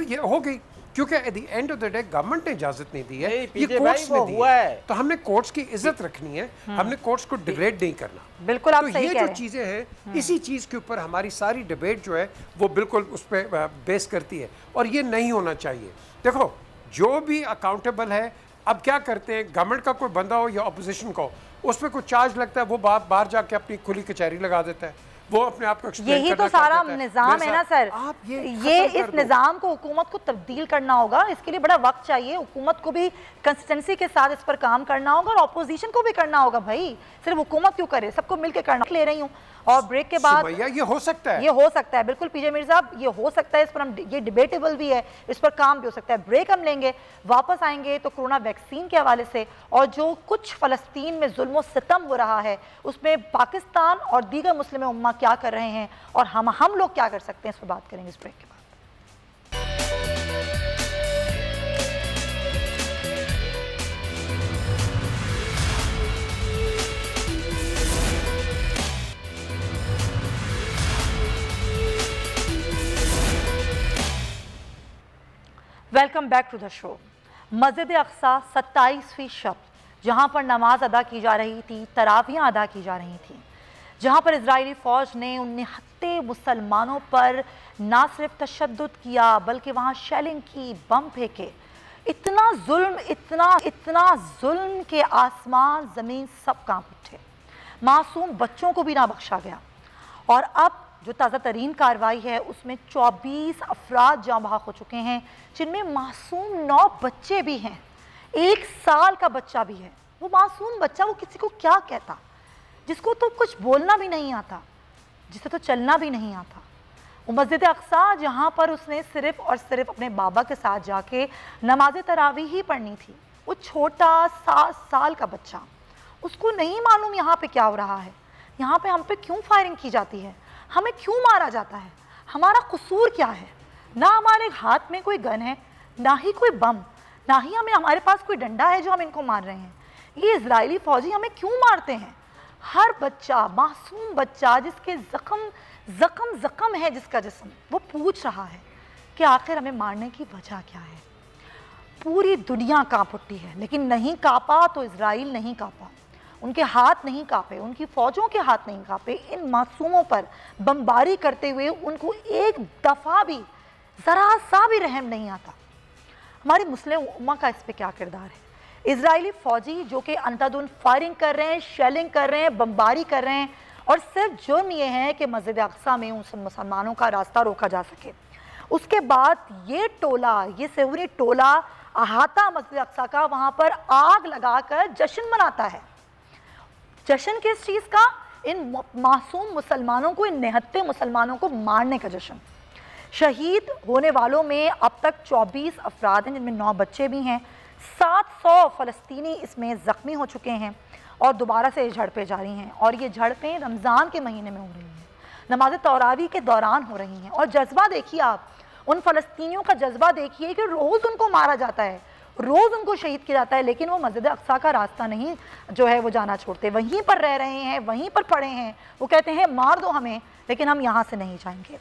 ये हो गई, क्योंकि at the end of the day government ने इजाजत नहीं दी है, ये कोर्ट्स ने दी है। तो हमने कोर्ट्स की इज्जत रखनी है, हमने कोर्ट्स को डिग्रेड नहीं करना। बिल्कुल आप तो सही ये कह जो रहे हैं। चीजें हैं इसी चीज के ऊपर हमारी सारी डिबेट जो है वो बिल्कुल उस पर बेस करती है, और ये नहीं होना चाहिए। देखो जो भी अकाउंटेबल है, अब क्या करते हैं, गवर्नमेंट का कोई बंदा हो या ऑपोजिशन को, उस पर कोई चार्ज लगता है, वो बाहर जाके अपनी खुली कचहरी लगा देता है, वो अपने आप को यही तो सारा निजाम है ना सर। आप ये इस निजाम को हुकूमत को तब्दील करना होगा, इसके लिए बड़ा वक्त चाहिए। हुकूमत को भी कंसिस्टेंसी के साथ इस पर काम करना होगा और अपोजिशन को भी करना होगा। भाई सिर्फ हुकूमत क्यों करे, सबको मिलकर करना। ले रही हूँ और ब्रेक के बाद ये हो सकता है, ये हो सकता है, बिल्कुल पीजे मीर साहब, ये हो सकता है, इस पर हम ये डिबेटेबल भी है, इस पर काम भी हो सकता है। ब्रेक हम लेंगे, वापस आएंगे तो कोरोना वैक्सीन के हवाले से और जो कुछ फ़लस्तीन में जुल्म सितम हो रहा है उसमें पाकिस्तान और दीगर मुस्लिम उम्मा क्या कर रहे हैं और हम लोग क्या कर सकते हैं, इस पर बात करेंगे इस ब्रेक के बाद। Welcome back to the show. मस्जिद अक्सा 27वीं शब जहां पर नमाज अदा की जा रही थी, तरावियां अदा की जा रही थी, जहां पर इजरायली फ़ौज ने उन निहत्ते मुसलमानों पर ना सिर्फ तशद्दुद किया बल्कि वहां शेलिंग की, बम फेंके। इतना जुल्म के आसमान ज़मीन सब कांप उठे। मासूम बच्चों को भी ना बख्शा गया। और अब जो ताज़ा तरीन कार्रवाई है उसमें 24 अफराद जाँ बहक हो चुके हैं, जिनमें मासूम 9 बच्चे भी हैं, 1 साल का बच्चा भी है। वो मासूम बच्चा, वो किसी को क्या कहता, जिसको तो कुछ बोलना भी नहीं आता, जिसे तो चलना भी नहीं आता। वो मस्जिद अक्सा जहाँ पर उसने सिर्फ और सिर्फ अपने बाबा के साथ जाके नमाज तरावी ही पढ़नी थी। वो छोटा 7 साल का बच्चा, उसको नहीं मालूम यहाँ पे क्या हो रहा है, यहाँ पे हम पे क्यों फायरिंग की जाती है, हमें क्यों मारा जाता है, हमारा कसूर क्या है। ना हमारे हाथ में कोई गन है, ना ही कोई बम, ना ही हमारे पास कोई डंडा है जो हम इनको मार रहे हैं। ये इजरायली फौजी हमें क्यों मारते हैं। हर बच्चा, मासूम बच्चा जिसके जख्म है, जिसका जिस्म, वो पूछ रहा है कि आखिर हमें मारने की वजह क्या है। पूरी दुनिया कांप उठती है, लेकिन नहीं कांपा तो इजराइल नहीं कांपा, उनके हाथ नहीं कांपे, उनकी फौजों के हाथ नहीं कांपे। इन मासूमों पर बमबारी करते हुए उनको एक दफ़ा भी, ज़रा सा भी रहम नहीं आता। हमारी मुस्लिम उम्मा का इस पे क्या किरदार है। इजरायली फ़ौजी जो कि अंधाधुंध फायरिंग कर रहे हैं, शेलिंग कर रहे हैं, बमबारी कर रहे हैं, और सिर्फ जुर्म ये है कि मस्जिद अक्सा में उन मुसलमानों का रास्ता रोका जा सके। उसके बाद ये टोला, ये सेहूरी टोला अहाता मस्जिद अक्सा का, वहाँ पर आग लगाकर जश्न मनाता है। जश्न किस चीज़ का? इन मासूम मुसलमानों को, इन निहत्ते मुसलमानों को मारने का जश्न। शहीद होने वालों में अब तक 24 अफराद हैं, जिनमें 9 बच्चे भी हैं। 700 फ़लस्तीनी इसमें ज़ख्मी हो चुके हैं और दोबारा से झड़पें जारी हैं। और ये झड़पें रमज़ान के महीने में हो रही हैं, नमाज तरावी के दौरान हो रही हैं। और जज्बा देखिए आप, उन फ़लस्तीनियों का जज्बा देखिए कि रोज़ उनको मारा जाता है, रोज़ उनको शहीद किया जाता है, लेकिन वो मस्जिद अक्सा का रास्ता नहीं जो है वो जाना छोड़ते, वहीं पर रह रहे हैं, वहीं पर पड़े हैं। वो कहते हैं मार दो हमें, लेकिन हम यहाँ से नहीं जाएंगे।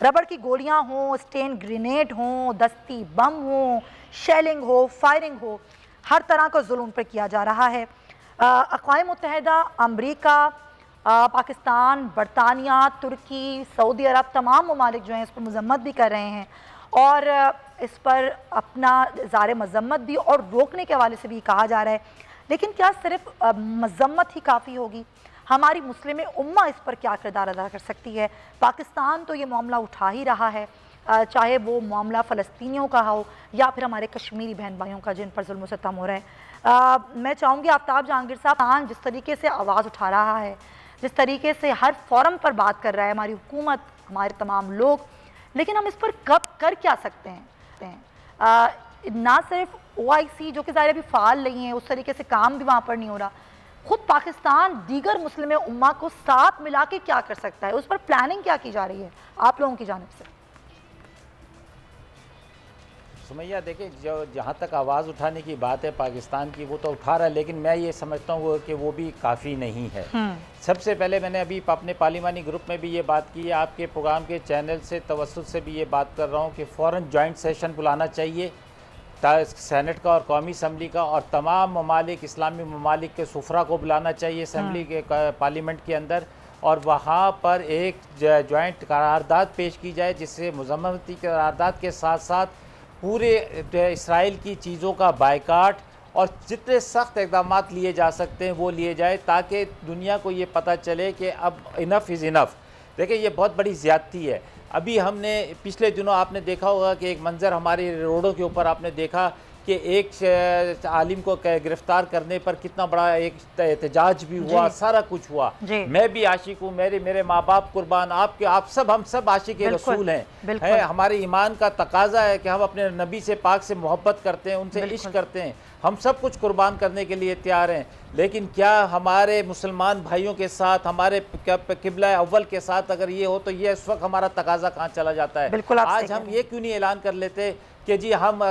रबड़ की गोलियाँ हों, स्टेन ग्रेनेड हों, दस्ती बम हो, शेलिंग हो, फायरिंग हो, हर तरह का जुल्म पर किया जा रहा है। अक़वाम मुत्तहिदा, अमरीका, पाकिस्तान, बरतानिया, तुर्की, सऊदी अरब, तमाम ममालिक जो हैं इस पर मज़म्मत भी कर रहे हैं और इस पर अपना इज़हार मज़म्मत भी और रोकने के हवाले से भी कहा जा रहा है। लेकिन क्या सिर्फ मज़म्मत ही काफ़ी होगी? हमारी मुस्लिम उम्मा इस पर क्या किरदार अदा कर सकती है? पाकिस्तान तो ये मामला उठा ही रहा है, चाहे वो मामला फ़लस्तीनियों का हो या फिर हमारे कश्मीरी बहन भाइयों का जिन पर जुल्म सितम हो रहा है। मैं चाहूँगी आफ्ताब जहांगीर साहब, जिस तरीके से आवाज़ उठा रहा है, जिस तरीके से हर फोरम पर बात कर रहा है हमारी हुकूमत, हमारे तमाम लोग, लेकिन हम इस पर कब कर क्या सकते हैं? ना सिर्फ OIC जो कि ज़ाहिर अभी फ़ाल नहीं है, उस तरीके से काम भी वहाँ पर नहीं हो रहा, खुद पाकिस्तान दीगर मुस्लिम उम्मा को साथ मिला के क्या कर सकता है, उस पर प्लानिंग क्या की जा रही है आप लोगों की जानिब से? सुमैया देखिए, जो जहाँ तक आवाज़ उठाने की बात है पाकिस्तान की, वो तो उठा रहा है, लेकिन मैं ये समझता हूँ कि वो भी काफ़ी नहीं है। सबसे पहले मैंने अभी अपने पार्लिमानी ग्रुप में भी ये बात की है, आपके प्रोग्राम के चैनल से तवज्जुह से भी ये बात कर रहा हूँ कि फ़ौरन जॉइंट सेशन बुलाना चाहिए सेनेट का और कौमी असम्बली का, और तमाम ममालिक, इस्लामी ममालिक के सुफरा को बुलाना चाहिए असम्बली के पार्लियामेंट के अंदर, और वहाँ पर एक जॉइंट करारदाद पेश की जाए जिससे मज़म्मती करारदाद के साथ साथ पूरे इसराइल की चीज़ों का बायकाट और जितने सख्त इक़दाम लिए जा सकते हैं वो लिए जाए, ताकि दुनिया को ये पता चले कि अब इनफ़ इज़ इनफ़। देखिए, ये बहुत बड़ी ज़्यादती है। अभी हमने पिछले दिनों आपने देखा होगा कि एक मंज़र हमारी रोडों के ऊपर आपने देखा कि एक आलिम को गिरफ्तार करने पर कितना बड़ा एक एहतजाज भी हुआ, सारा कुछ हुआ। मैं भी आशिक हूँ, मेरे माँ बाप कुर्बान, आपके आप सब, हम सब आशिक रसूल हैं। हमारे ईमान का तकाजा है कि हम अपने नबी से पाक से मोहब्बत करते हैं, उनसे इश्क करते हैं, हम सब कुछ कुर्बान करने के लिए तैयार हैं। लेकिन क्या हमारे मुसलमान भाइयों के साथ, हमारे किबला अव्वल के साथ अगर ये हो तो ये इस वक्त हमारा तकाजा कहाँ चला जाता है? आज हम ये क्यों नहीं ऐलान कर लेते कि जी हम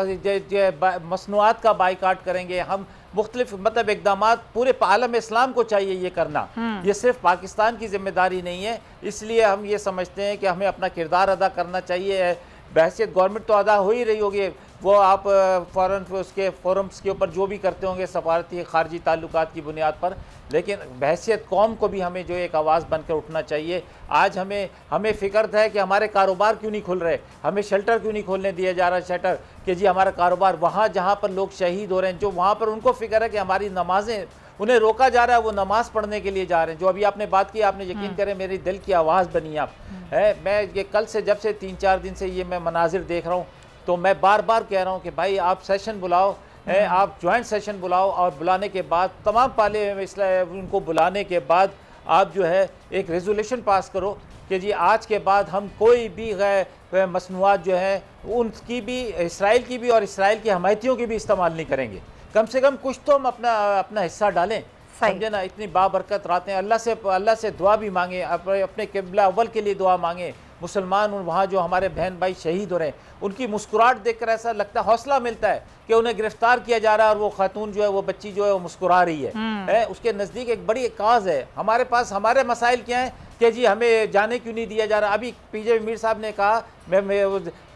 मसनूआत का बाइकाट करेंगे, हम मुख्तलिफ मतलब इक़दाम, पूरे आलम इस्लाम को चाहिए ये करना, ये सिर्फ पाकिस्तान की जिम्मेदारी नहीं है। इसलिए हम ये समझते हैं कि हमें अपना किरदार अदा करना चाहिए। बहसियत गवर्नमेंट तो अदा हो ही रही होगी, वो आप फ़ौरन उसके फोरम्स के ऊपर जो भी करते होंगे सफारती खारजी ताल्लुकात की बुनियाद पर, लेकिन बहसियत कौम को भी हमें जो एक आवाज़ बनकर उठना चाहिए। आज हमें फ़िक्र है कि हमारे कारोबार क्यों नहीं खुल रहे, हमें शेल्टर क्यों नहीं खोलने दिया जा रहा शटर, कि जी हमारा कारोबार वहाँ जहाँ पर लोग शहीद हो रहे हैं, जो वहाँ पर उनको फ़िक्र है कि हमारी नमाजें, उन्हें रोका जा रहा है, वो नमाज़ पढ़ने के लिए जा रहे हैं। जो अभी आपने बात की, आपने यकीन करें मेरी दिल की आवाज़ बनी आप है। मैं ये कल से जब से 3-4 दिन से ये मैं मनाजिर देख रहा हूँ, तो मैं बार बार कह रहा हूँ कि भाई आप सेशन बुलाओ, आप जॉइंट सेशन बुलाओ, और बुलाने के बाद तमाम उनको बुलाने के बाद आप जो है एक रेजोल्यूशन पास करो कि जी आज के बाद हम कोई भी मसनूआत जो है उनकी भी, इसराइल की भी और इसराइल के हमायतियों की भी इस्तेमाल नहीं करेंगे। कम से कम कुछ तो हम अपना हिस्सा डालें, समझे ना। इतनी बाबरकत रातें, अल्लाह से दुआ भी मांगे, अपने किबला अव्वल के लिए दुआ मांगे। मुसलमान वहाँ जो हमारे बहन भाई शहीद हो रहे हैं, उनकी मुस्कुराहट देखकर ऐसा लगता है, हौसला मिलता है कि उन्हें गिरफ्तार किया जा रहा है और वो खातून जो है, वो बच्ची जो है वो मुस्कुरा रही है। उसके नज़दीक एक बड़ी काज है। हमारे पास हमारे मसाइल क्या हैं कि जी हमें जाने क्यों नहीं दिया जा रहा। अभी पीजे मीर साहब ने कहा,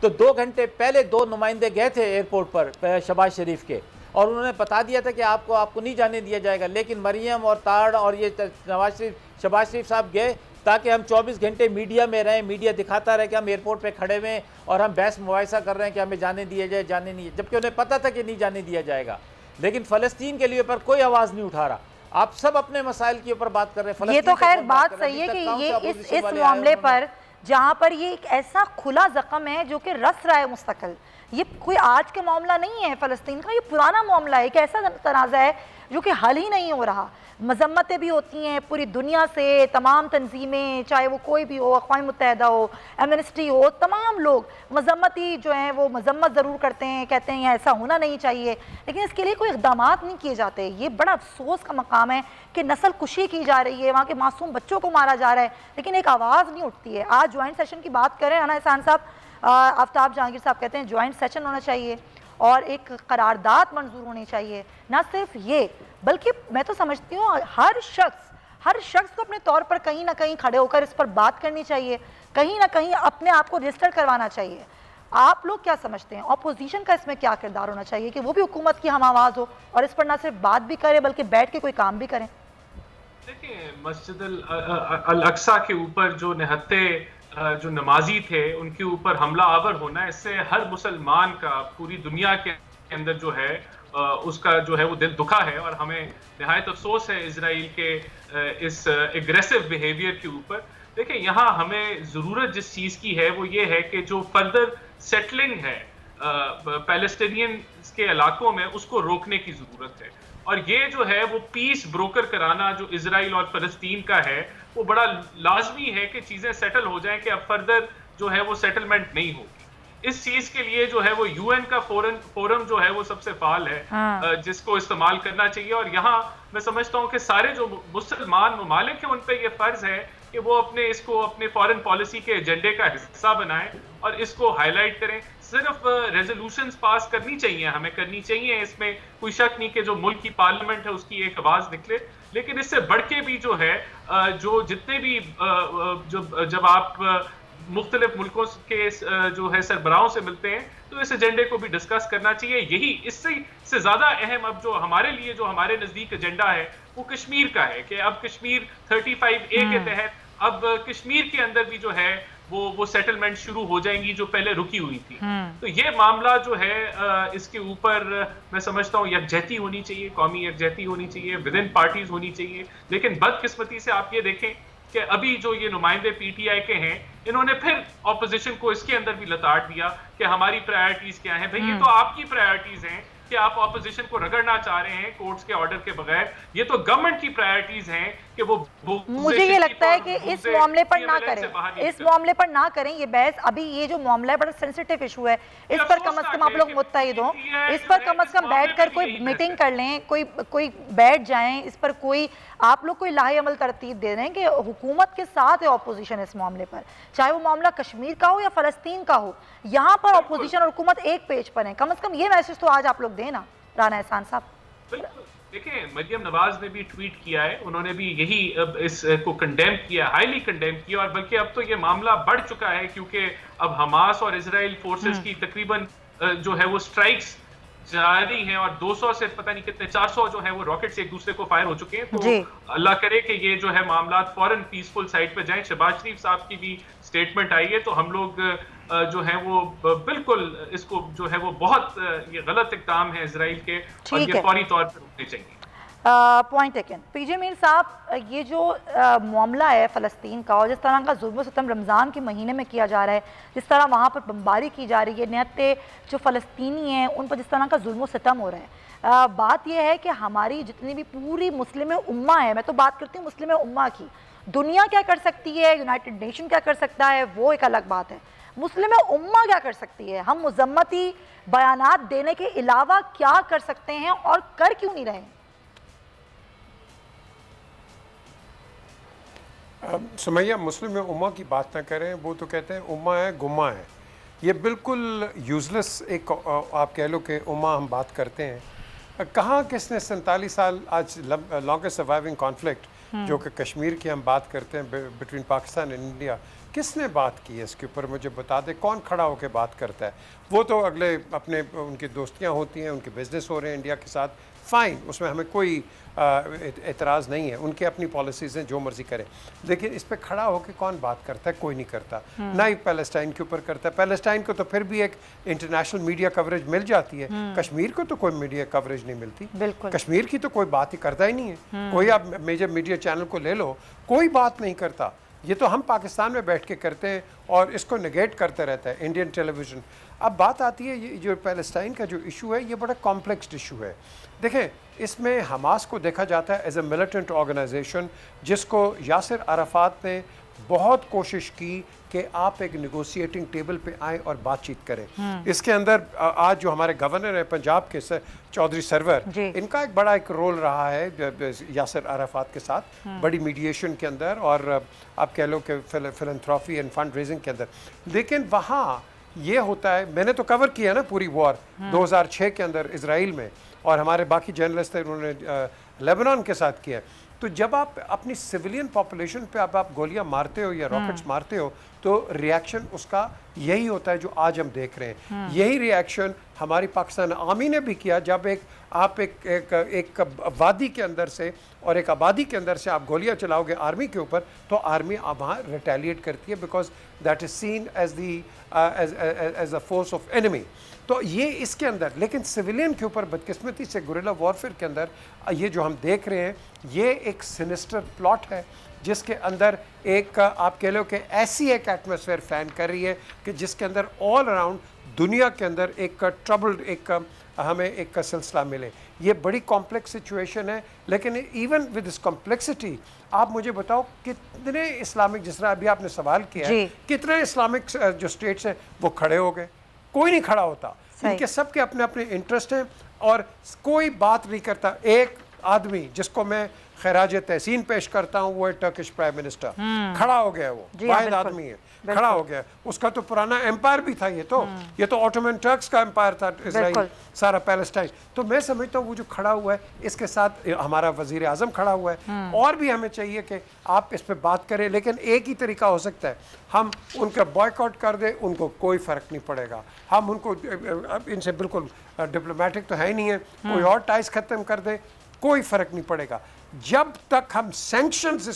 तो 2 घंटे पहले 2 नुमाइंदे गए थे एयरपोर्ट पर शहबाज शरीफ के, और उन्होंने बता दिया था कि आपको नहीं जाने दिया जाएगा। लेकिन मरियम और ताड़ और ये शहबाज शरीफ साहब गए ताकि हम 24 घंटे मीडिया में रहें, मीडिया दिखाता रहे कि हम एयरपोर्ट पे खड़े हुए हैं और हम बहस मुबाहिसा कर रहे हैं कि हमें जाने दिया जाए, जाने नहीं, जबकि उन्हें पता था कि नहीं जाने दिया जाएगा। लेकिन फ़लस्तीन के लिए पर कोई आवाज़ नहीं उठा रहा। आप सब अपने मसाइल के ऊपर बात कर रहे हैं। ये तो खैर बात सही है कि ये इस मामले पर, जहाँ पर ये एक ऐसा खुला जख्म है जो कि रस रहा है मुस्तकिल, ये कोई आज का मामला नहीं है फ़लस्तीन का, ये पुराना मामला है। एक ऐसा तनाज़ा है जो कि हल ही नहीं हो रहा। मजम्मतें भी होती हैं पूरी दुनिया से, तमाम तंजीमें, चाहे वो कोई भी हो, अक़वाम मुत्तहिदा हो, एमनेस्टी हो, तमाम लोग मजम्मती जो हैं वो मजम्मत ज़रूर करते हैं, कहते हैं ऐसा होना नहीं चाहिए, लेकिन इसके लिए कोई इक़दाम नहीं किए जाते। ये बड़ा अफसोस का मकाम है कि नस्ल कुशी की जा रही है, वहाँ के मासूम बच्चों को मारा जा रहा है, लेकिन एक आवाज़ नहीं उठती है। आज ज्वाइंट सेशन की बात करें, अना एहसान साहब, आफ्ताब जहांगीर साहब कहते हैं ज्वाइंट सेशन होना चाहिए और एक करारदाद मंजूर होनी चाहिए। ना सिर्फ ये, बल्कि मैं तो समझती हूँ हर शख्स को अपने तौर पर कहीं ना कहीं खड़े होकर इस पर बात करनी चाहिए, कहीं ना कहीं अपने आप को रजिस्टर करवाना चाहिए। आप लोग क्या समझते हैं, अपोजिशन का इसमें क्या किरदार होना चाहिए कि वो भी हुकूमत की हम आवाज़ हो और इस पर ना सिर्फ बात भी करें बल्कि बैठ के कोई काम भी करें? देखिए, मस्जिद अल अक्सा के ऊपर जो निहत्ते जो नमाजी थे उनके ऊपर हमला आवर होना, इससे हर मुसलमान का पूरी दुनिया के अंदर जो है उसका जो है वो दिल दुखा है। और हमें निहायत अफसोस है इजराइल के इस एग्रेसिव बिहेवियर के ऊपर। देखिए, यहाँ हमें ज़रूरत जिस चीज़ की है वो ये है कि जो फर्दर सेटलिंग है पैलेस्टीनियन के इलाकों में, उसको रोकने की ज़रूरत है। और ये जो है वो पीस ब्रोकर कराना जो इजराइल और फ़लस्तीन का है, वो बड़ा लाजमी है कि चीज़ें सेटल हो जाएं कि अब फर्दर जो है वो सेटलमेंट नहीं होगी। इस चीज़ के लिए जो है वो यूएन का फोरम जो है वो सबसे फाल है, जिसको इस्तेमाल करना चाहिए। और यहाँ मैं समझता हूँ कि सारे जो मुसलमान ममालिक हैं उन पर यह फ़र्ज़ है कि वो अपने फॉरेन पॉलिसी के एजेंडे का हिस्सा बनाएं और इसको हाईलाइट करें। सिर्फ रेजोल्यूशंस पास करनी चाहिए, इसमें कोई शक नहीं कि जो मुल्क की पार्लियामेंट है उसकी एक आवाज निकले, लेकिन इससे बढ़ के भी जो है जो जितने भी जब आप मुख्तलिफ मुल्कों के जो है सरबराहों से मिलते हैं तो इस एजेंडे को भी डिस्कस करना चाहिए। यही इससे ज्यादा अहम अब जो हमारे लिए जो हमारे नजदीक एजेंडा है वो कश्मीर का है कि अब कश्मीर 35A के तहत अब कश्मीर के अंदर भी जो है वो सेटलमेंट शुरू हो जाएंगी जो पहले रुकी हुई थी। तो ये मामला जो है इसके ऊपर मैं समझता हूँ यकजहती होनी चाहिए, कौमी यकजहती होनी चाहिए, विद इन पार्टीज होनी चाहिए। लेकिन बदकिस्मती से आप ये देखें कि अभी जो ये नुमाइंदे PTI के हैं इन्होंने फिर ऑपोजिशन को इसके अंदर भी लताड़ दिया कि हमारी प्रायोरिटीज क्या हैं। भाई ये तो आपकी प्रायोरिटीज हैं कि आप ऑपोजिशन को रगड़ना चाह रहे हैं कोर्ट्स के ऑर्डर के बगैर। ये तो गवर्नमेंट की प्रायोरिटीज हैं कि वो मुझे ये लगता है कि इस मामले पर ना करें ये बहस। अभी ये जो मामला है बड़ा सेंसिटिव इशू है, इस पर कम से कम आप लोग मुत्तहिद हो, इस पर कम से कम बैठकर कोई मीटिंग कर लें, कोई बैठ जाएं, इस पर कोई आप लोग कोई लाहेअमल तरतीब दे रहे हैं कि हुकूमत के साथ है ऑपोजिशन इस मामले पर, चाहे वो मामला कश्मीर का हो या फलस्तीन का हो, यहाँ पर ऑपोजिशन और हुकूमत एक पेज पर है। कम से कम ये मैसेज तो आज आप लोग देना राना एहसान साहब। देखिए मरियम नवाज ने भी ट्वीट किया है, उन्होंने भी यही इसको कंडेम किया, हाईली कंडेम किया, और बल्कि अब तो ये मामला बढ़ चुका है क्योंकि अब हमास और इजराइल फोर्सेस की तकरीबन जो है वो स्ट्राइक्स जारी हैं और 200 से पता नहीं कितने 400 जो है वो रॉकेट्स एक दूसरे को फायर हो चुके हैं। तो अल्लाह करे कि ये जो है मामला फौरन पीसफुल साइड पे जाएं। शहबाज शरीफ साहब की भी स्टेटमेंट आई है, तो हम लोग जो है वो बिल्कुल इसको जो है वो बहुत ये गलत इक़दाम है इजराइल के और ये फौरी तौर पर रुकने चाहिए। Point taken. पीजे मीर साहब, ये जो मामला है फ़लस्तीन का और जिस तरह का जुल्म सितम रमज़ान के महीने में किया जा रहा है, जिस तरह वहाँ पर बमबारी की जा रही है, निहत्ते जो फ़लस्तीनी हैं उन पर जिस तरह का जुल्म सितम हो रहा है, बात यह है कि हमारी जितनी भी पूरी मुस्लिम उम्मा है, मैं तो बात करती हूँ मुस्लिम उम्मा की, दुनिया क्या कर सकती है, यूनाइटेड नेशन क्या कर सकता है वो एक अलग बात है, मुस्लिम उम्मा क्या कर सकती है, हम मुज़म्मती बयानात देने के अलावा क्या कर सकते हैं और कर क्यों नहीं रहे? सुमैया, मुस्लिम उम्मा की बात ना करें, वो तो कहते हैं उम्मा है गुम्मा है, ये बिल्कुल यूज़लेस एक आप कह लो कि उम्मा हम बात करते हैं। कहाँ किसने 47 साल आज लॉन्गेस्ट सर्वाइविंग कॉन्फ्लिक्ट जो कि कश्मीर की हम बात करते हैं बिटवीन पाकिस्तान एंड इंडिया, किसने बात की है इसके ऊपर मुझे बता दे, कौन खड़ा होकर बात करता है? वो तो अगले अपने उनकी दोस्तियाँ होती हैं, उनके बिजनेस हो रहे हैं इंडिया के साथ, फ़ाइन, उसमें हमें कोई एतराज़ नहीं है, उनके अपनी पॉलिसीज़ हैं, जो मर्ज़ी करें, लेकिन इस पर खड़ा होकर कौन बात करता है? कोई नहीं करता, ना ही पैलेस्टाइन के ऊपर करता है। पैलेस्टाइन को तो फिर भी एक इंटरनेशनल मीडिया कवरेज मिल जाती है, कश्मीर को तो कोई मीडिया कवरेज नहीं मिलती, कश्मीर की तो कोई बात ही करता ही नहीं है। कोई आप मेजर मीडिया चैनल को ले लो, कोई बात नहीं करता। ये तो हम पाकिस्तान में बैठ के करते हैं और इसको नेगेट करते रहता है इंडियन टेलीविज़न। अब बात आती है ये जो पैलेस्टाइन का जो इशू है, ये बड़ा कॉम्प्लेक्स इशू है। देखें, इसमें हमास को देखा जाता है एज ए मिलिटेंट ऑर्गेनाइजेशन, जिसको यासिर अराफात ने बहुत कोशिश की कि आप एक नेगोशिएटिंग टेबल पे आए और बातचीत करें। इसके अंदर आज जो हमारे गवर्नर हैं पंजाब के चौधरी सरवर, इनका एक बड़ा एक रोल रहा है यासिर अराफात के साथ, बड़ी मीडिएशन के अंदर और आप कह लो कि फिलैंथ्रोपी एंड फंड रेजिंग के अंदर। लेकिन वहाँ ये होता है, मैंने तो कवर किया ना पूरी वॉर 2006 के अंदर इसराइल में, और हमारे बाकी जर्नलिस्ट थे उन्होंने लेबनान के साथ किया। तो जब आप अपनी सिविलियन पॉपुलेशन पे आप गोलियां मारते हो या रॉकेट्स मारते हो, तो रिएक्शन उसका यही होता है जो आज हम देख रहे हैं। यही रिएक्शन हमारी पाकिस्तान आर्मी ने भी किया, जब एक वादी के अंदर से और एक आबादी के अंदर से आप गोलियां चलाओगे आर्मी के ऊपर, तो आर्मी वहाँ रिटेलिएट करती है, because that is seen as a force of enemy. तो ये इसके अंदर, लेकिन सिविलियन के ऊपर बदकिस्मती से गुरिल्ला वॉरफेयर के अंदर ये जो हम देख रहे हैं, ये एक सिनिस्टर प्लॉट है जिसके अंदर एक आप कह लो कि ऐसी एक एटमॉस्फेयर फैन कर रही है कि जिसके अंदर ऑल अराउंड दुनिया के अंदर एक ट्रबल्ड हमें एक सिलसिला मिले। ये बड़ी कॉम्प्लेक्स सिचुएशन है, लेकिन इवन विद दिस कॉम्प्लेक्सिटी आप मुझे बताओ कितने इस्लामिक, जिस तरह अभी आपने सवाल किया है, कितने इस्लामिक जो स्टेट्स हैं वो खड़े हो गए? कोई नहीं खड़ा होता, इनके सबके अपने अपने इंटरेस्ट हैं और कोई बात नहीं करता। एक आदमी जिसको मैं खैराज तहसीन पेश करता हूँ वो है टर्किश प्राइम मिनिस्टर, खड़ा हो गया, वो वाहिद आदमी है, खड़ा हो गया। उसका तो पुराना एम्पायर भी था, ये तो ऑटोमन टर्क्स का एम्पायर था, इजराइल सारा पैलेस्टाइन। तो मैं समझता हूँ वो जो खड़ा हुआ है, इसके साथ हमारा वजीर आजम खड़ा हुआ है, और भी हमें चाहिए कि आप इस पे बात करें। लेकिन एक ही तरीका हो सकता है, हम उनका बॉयकॉट कर दें, उनको कोई फर्क नहीं पड़ेगा। हम उनको इनसे बिल्कुल डिप्लोमेटिक तो है ही नहीं है, कोई और टाइज खत्म कर दें, कोई फर्क नहीं पड़ेगा। जब तक हम सैंक्शंस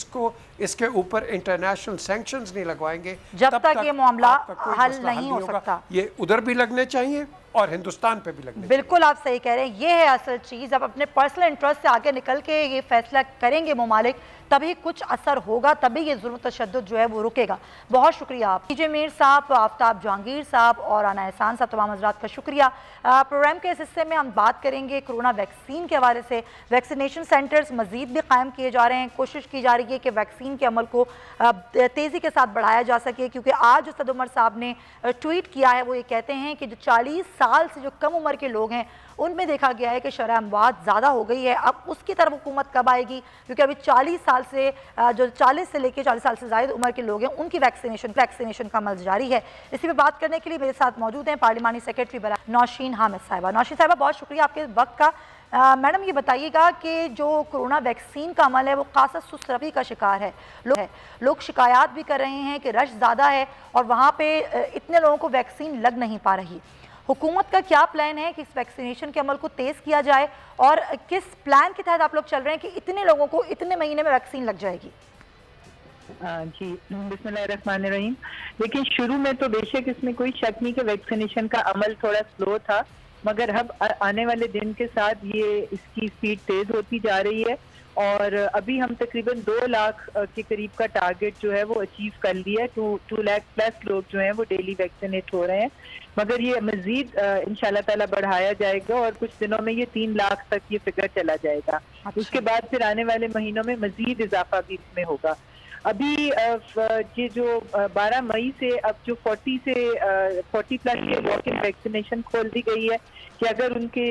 इसके ऊपर इंटरनेशनल सैंक्शंस नहीं लगवाएंगे, जब तक ये मामला हल नहीं हो सकता। ये उधर भी लगने चाहिए और हिंदुस्तान पे भी लगने। बिल्कुल आप सही कह रहे हैं, ये है असल चीज़। अब अपने पर्सनल इंटरेस्ट से आगे निकल के ये फैसला करेंगे ममालिक, तभी कुछ असर होगा, तभी ये जुल्म तशद्दुद जो है वो रुकेगा। बहुत शुक्रिया आप टीजे मीर साहब, आफ्ताब जहांगीर साहब और आना एहसान साहब, तमाम हज़रात का शुक्रिया। प्रोग्राम के इस हिस्से में हम बात करेंगे कोरोना वैक्सीन के हवाले से। वैक्सीनेशन सेंटर्स मज़ीद भी कायम किए जा रहे हैं, कोशिश की जा रही है कि वैक्सीन के अमल को तेज़ी के साथ बढ़ाया जा सके, क्योंकि आज उसद उमर साहब ने ट्वीट किया है, वो ये कहते हैं कि जो 40 साल से जो कम उम्र के लोग हैं उनमें देखा गया है कि शरह अमवात ज़्यादा हो गई है। अब उसकी तरफ हुकूमत कब आएगी, क्योंकि अभी 40 साल से जो 40 से लेकर 40 साल से ज़्यादा उम्र के लोग हैं उनकी वैक्सीनेशन का अमल जारी है। इसी पर बात करने के लिए मेरे साथ मौजूद हैं पार्लिमानी सेक्रेटरी बरा नौशीन हामिद साहिबा। नौशीन साहिबा, बहुत शुक्रिया आपके वक्त का। मैडम ये बताइएगा कि जो कोरोना वैक्सीन का अमल है वो खासा सुस्त रवि का शिकार है। लोग शिकायत भी कर रहे हैं कि रश ज़्यादा है और वहाँ पे इतने लोगों को वैक्सीन लग नहीं पा रही। हुकूमत का क्या प्लान है कि इस वैक्सीनेशन के अमल को तेज़ किया जाए, और किस प्लान के तहत आप लोग चल रहे हैं कि इतने लोगों को इतने महीने में वैक्सीन लग जाएगी? जी बिस्मिल्लाहिर्रहमानिर्रहीम। लेकिन शुरू में तो बेशक इसमें कोई शक नहीं कि वैक्सीनेशन का अमल थोड़ा स्लो था, मगर अब आने वाले दिन के साथ ये इसकी स्पीड तेज़ होती जा रही है और अभी हम तकरीबन 2 लाख के करीब का टारगेट जो है वो अचीव कर लिया है। 2 लाख प्लस लोग जो हैं वो डेली वैक्सीनेट हो रहे हैं, मगर ये मजीद इंशाल्लाह ताला बढ़ाया जाएगा और कुछ दिनों में ये 3 लाख तक ये फिगर चला जाएगा। अच्छा। उसके बाद फिर आने वाले महीनों में मजीद इजाफा भी इसमें होगा। अभी ये जो 12 मई से अब जो 40 प्लस के वॉक इन वैक्सीनेशन खोल दी गई है कि अगर उनके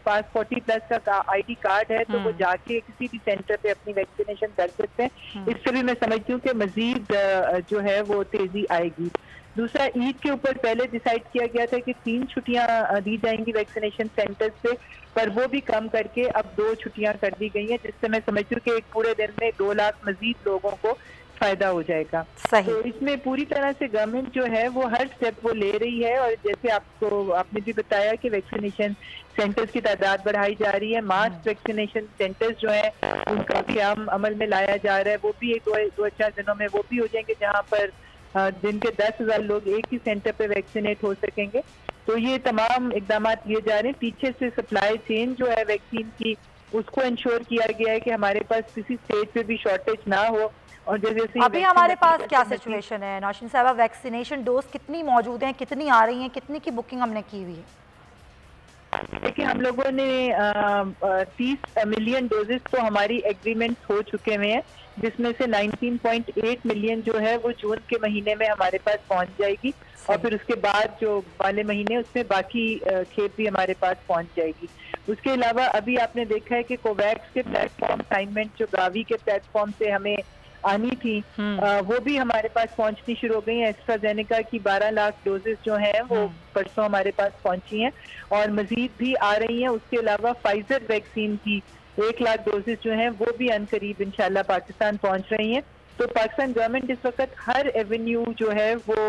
पास 40 प्लस का आईडी कार्ड है तो वो जाके किसी भी सेंटर पे अपनी वैक्सीनेशन कर सकते हैं। इससे भी मैं समझती हूँ कि मजीद जो है वो तेजी आएगी। दूसरा, ईद के ऊपर पहले डिसाइड किया गया था कि 3 छुट्टियां दी जाएंगी वैक्सीनेशन सेंटर से, पर वो भी कम करके अब 2 छुट्टियां कर दी गई हैं, जिससे मैं समझती हूँ कि एक पूरे दिन में 2 लाख मजीद लोगों को फायदा हो जाएगा। तो इसमें पूरी तरह से गवर्नमेंट जो है वो हर स्टेप वो ले रही है और जैसे आपने भी बताया कि वैक्सीनेशन सेंटर्स की तादाद बढ़ाई जा रही है। मास वैक्सीनेशन सेंटर्स जो है उनका भी आम अमल में लाया जा रहा है। वो भी एक 2-4 दिनों में वो भी हो जाएंगे जहाँ पर दिन के 10,000 लोग एक ही सेंटर पे वैक्सीनेट हो सकेंगे। तो ये तमाम इकदाम लिए जा रहे हैं। पीछे से सप्लाई चेन जो है वैक्सीन की उसको इंश्योर किया गया है कि हमारे पास किसी स्टेज पे भी शॉर्टेज ना हो। और जैसे अभी हमारे पास क्या सिचुएशन है नौशीन साहबा, वैक्सीनेशन डोज कितनी मौजूद हैं, कितनी आ रही हैं, कितनी की बुकिंग हमने की हुई है? देखिए, हम लोगों ने 30 मिलियन डोजेस तो हमारी एग्रीमेंट हो चुके हुए हैं, जिसमें से 19.8 मिलियन जो है वो जून के महीने में हमारे पास पहुंच जाएगी और फिर उसके बाद जो वाले महीने उसमें बाकी खेप भी हमारे पास पहुंच जाएगी। उसके अलावा अभी आपने देखा है कि कोवैक्स के प्लेटफॉर्म असाइनमेंट जो गावी के प्लेटफॉर्म से हमें आनी थी वो भी हमारे पास पहुंचनी शुरू हो गई है। एस्ट्राजेनेका की 12 लाख डोजेस जो हैं वो परसों हमारे पास पहुंची हैं और मजीद भी आ रही हैं। उसके अलावा फाइजर वैक्सीन की 1 लाख डोजेस जो हैं वो भी अनकरीब इंशाल्लाह पाकिस्तान पहुंच रही हैं। तो पाकिस्तान गवर्नमेंट इस वक्त हर एवेन्यू जो है वो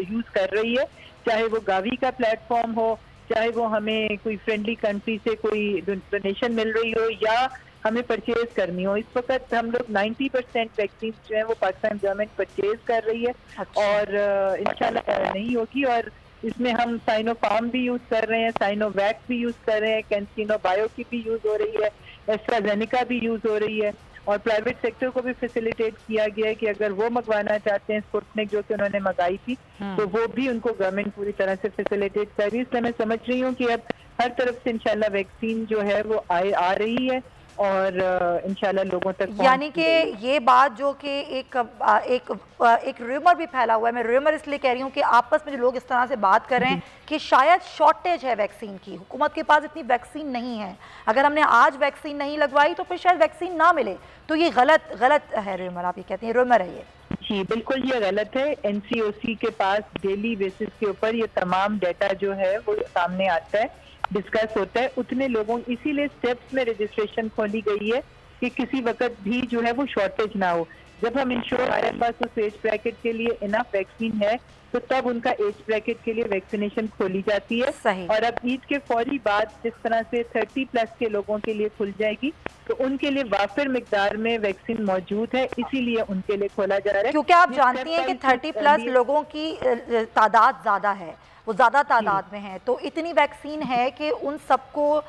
यूज कर रही है, चाहे वो गावी का प्लेटफॉर्म हो, चाहे वो हमें कोई फ्रेंडली कंट्री से कोई डोनेशन मिल रही हो या हमें परचेज करनी हो। इस वक्त हम लोग 90% वैक्सीन जो है वो पाकिस्तान गवर्नमेंट परचेज कर रही है। अच्छा। और इंशाल्लाह नहीं होगी। और इसमें हम साइनोफार्म भी यूज कर रहे हैं, साइनोवैक भी यूज कर रहे हैं, कैंसिनो बायो की भी यूज हो रही है, एस्ट्राजेनेका भी यूज हो रही है और प्राइवेट सेक्टर को भी फैसिलिटेट किया गया है कि अगर वो मंगवाना चाहते हैं स्पुतनिक जो कि उन्होंने मंगाई थी तो वो भी उनको गवर्नमेंट पूरी तरह से फैसिलिटेट कर रही है। इसलिए मैं समझ रही हूँ कि अब हर तरफ से इंशाल्लाह वैक्सीन जो है वो आ रही है और इंशाल्लाह लोगों तक यानी कि ये बात जो कि एक र्यूमर भी फैला हुआ है, मैं र्यूमर इसलिए कह रही हूँ कि आपस में जो लोग इस तरह से बात कर रहे हैं कि शायद शॉर्टेज है वैक्सीन की, हुकूमत के पास इतनी वैक्सीन नहीं है, अगर हमने आज वैक्सीन नहीं लगवाई तो फिर शायद वैक्सीन ना मिले, तो ये गलत है र्यूमर, आप ये कहते हैं र्यूमर है ये? जी बिल्कुल ये गलत है। NCOC के पास डेली बेसिस के ऊपर ये तमाम डाटा जो है वो सामने आता है, डिस्कस होता है, उतने लोगों, इसीलिए स्टेप्स में रजिस्ट्रेशन खोली गई है कि किसी वक्त भी जो है वो शॉर्टेज ना हो। जब हम इंश्योर हमारे पास उस एज ब्रैकेट के लिए इनफ वैक्सीन है तो तब उनका एज ब्रैकेट के लिए वैक्सीनेशन खोली जाती है। सही। और अब ईद के फौरी बाद जिस तरह से 30+ के लोगों के लिए खुल जाएगी तो उनके लिए वाफिर मिकदार में वैक्सीन मौजूद है, इसीलिए उनके लिए खोला जा रहा है। क्योंकि आप जानती हैं कि 30+ लोगों की तादाद ज़्यादा है, वो ज़्यादा तादाद में है, तो इतनी वैक्सीन है कि उन सबको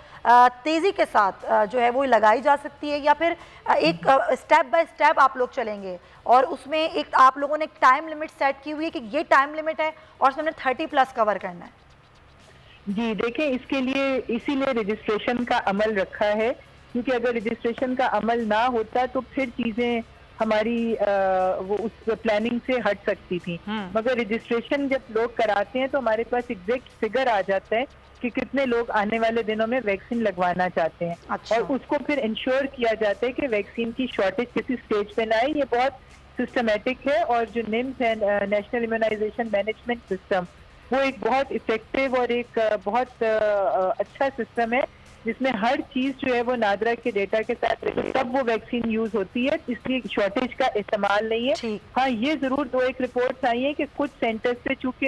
तेज़ी के साथ जो है वो लगाई जा सकती है, या फिर एक स्टेप बाय स्टेप आप लोग चलेंगे और उसमें एक आप लोगों ने एक टाइम लिमिट सेट की हुई है कि ये टाइम लिमिट है और उसमें 30+ कवर करना है? जी देखें, इसके लिए इसीलिए रजिस्ट्रेशन का अमल रखा है, क्योंकि अगर रजिस्ट्रेशन का अमल ना होता तो फिर चीज़ें हमारी वो उस प्लानिंग से हट सकती थी। मगर रजिस्ट्रेशन जब लोग कराते हैं तो हमारे पास एग्जैक्ट फिगर आ जाता है कि कितने लोग आने वाले दिनों में वैक्सीन लगवाना चाहते हैं। अच्छा। और उसको फिर इंश्योर किया जाता है कि वैक्सीन की शॉर्टेज किसी स्टेज पे ना आए। ये बहुत सिस्टमेटिक है और जो NIMS है, नेशनल इम्यूनाइजेशन मैनेजमेंट सिस्टम, वो एक बहुत इफेक्टिव और एक बहुत अच्छा सिस्टम है जिसमें हर चीज जो है वो नादरा के डेटा के साथ तब वो वैक्सीन यूज होती है, इसलिए शॉर्टेज का इस्तेमाल नहीं है। हाँ ये जरूर 2-1 रिपोर्ट्स आई है कि कुछ सेंटर से चूंकि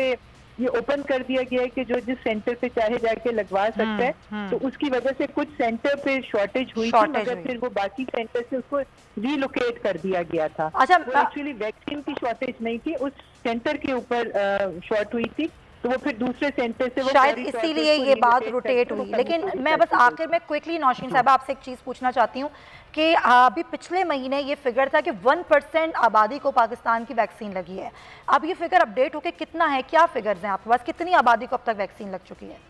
ये ओपन कर दिया गया है कि जो जिस सेंटर पे चाहे जाके लगवा सकता है, तो उसकी वजह से कुछ सेंटर पे शॉर्टेज हुई थी, मगर फिर वो बाकी सेंटर से उसको रीलोकेट कर दिया गया था। अच्छा, एक्चुअली वैक्सीन की शॉर्टेज नहीं थी, उस सेंटर के ऊपर शॉर्ट हुई थी, तो वो फिर दूसरे सेंटर से वो शायद इसीलिए ये बात रोटेट हुई। लेकिन मैं बस आखिर में क्विकली नौशीन साहब आपसे एक चीज़ पूछना चाहती हूँ कि अभी पिछले महीने ये फिगर था कि 1% आबादी को पाकिस्तान की वैक्सीन लगी है, अब ये फिगर अपडेट होके कितना है, क्या फिगर्स हैं आपके पास, कितनी आबादी को अब तक वैक्सीन लग चुकी है?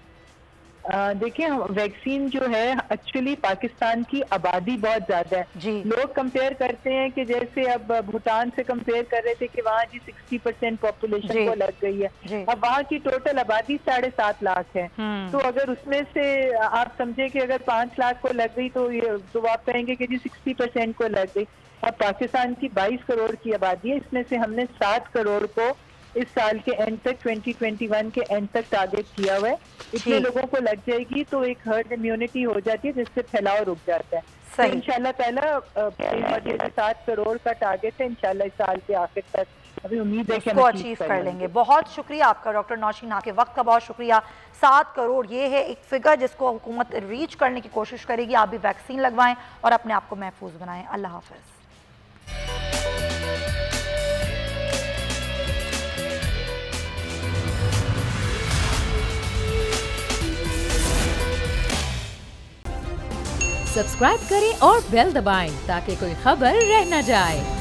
देखिए वैक्सीन जो है एक्चुअली पाकिस्तान की आबादी बहुत ज्यादा है। लोग कंपेयर करते हैं कि जैसे अब भूटान से कंपेयर कर रहे थे कि वहाँ जी 60% पॉपुलेशन को लग गई है, अब वहाँ की टोटल आबादी 7.5 लाख है। तो अगर उसमें से आप समझे कि अगर 5 लाख को लग गई तो आप कहेंगे कि जी 60% को लग गई। अब पाकिस्तान की 22 करोड़ की आबादी है, इसमें से हमने 7 करोड़ को इस साल के एंड तक 2021 के एंड तक टारगेट किया हुआ है। इतने लोगों को लग जाएगी तो एक हर्ड इम्यूनिटी हो जाती है जिससे फैलाव रुक जाता है। तो इंशाल्लाह पहला 7 करोड़ का टारगेट है, इंशाल्लाह इस साल के आखिर तक अभी उम्मीद है कि हम अचीव कर लेंगे। बहुत शुक्रिया आपका डॉक्टर नौशीन, आपके वक्त का बहुत शुक्रिया। 7 करोड़ ये है एक फिगर जिसको हुकूमत रीच करने की कोशिश करेगी। आप भी वैक्सीन लगवाएं और अपने आप को महफूज बनाएं। अल्लाह हाफिज। सब्सक्राइब करें और बेल दबाएं ताकि कोई खबर रह न जाए।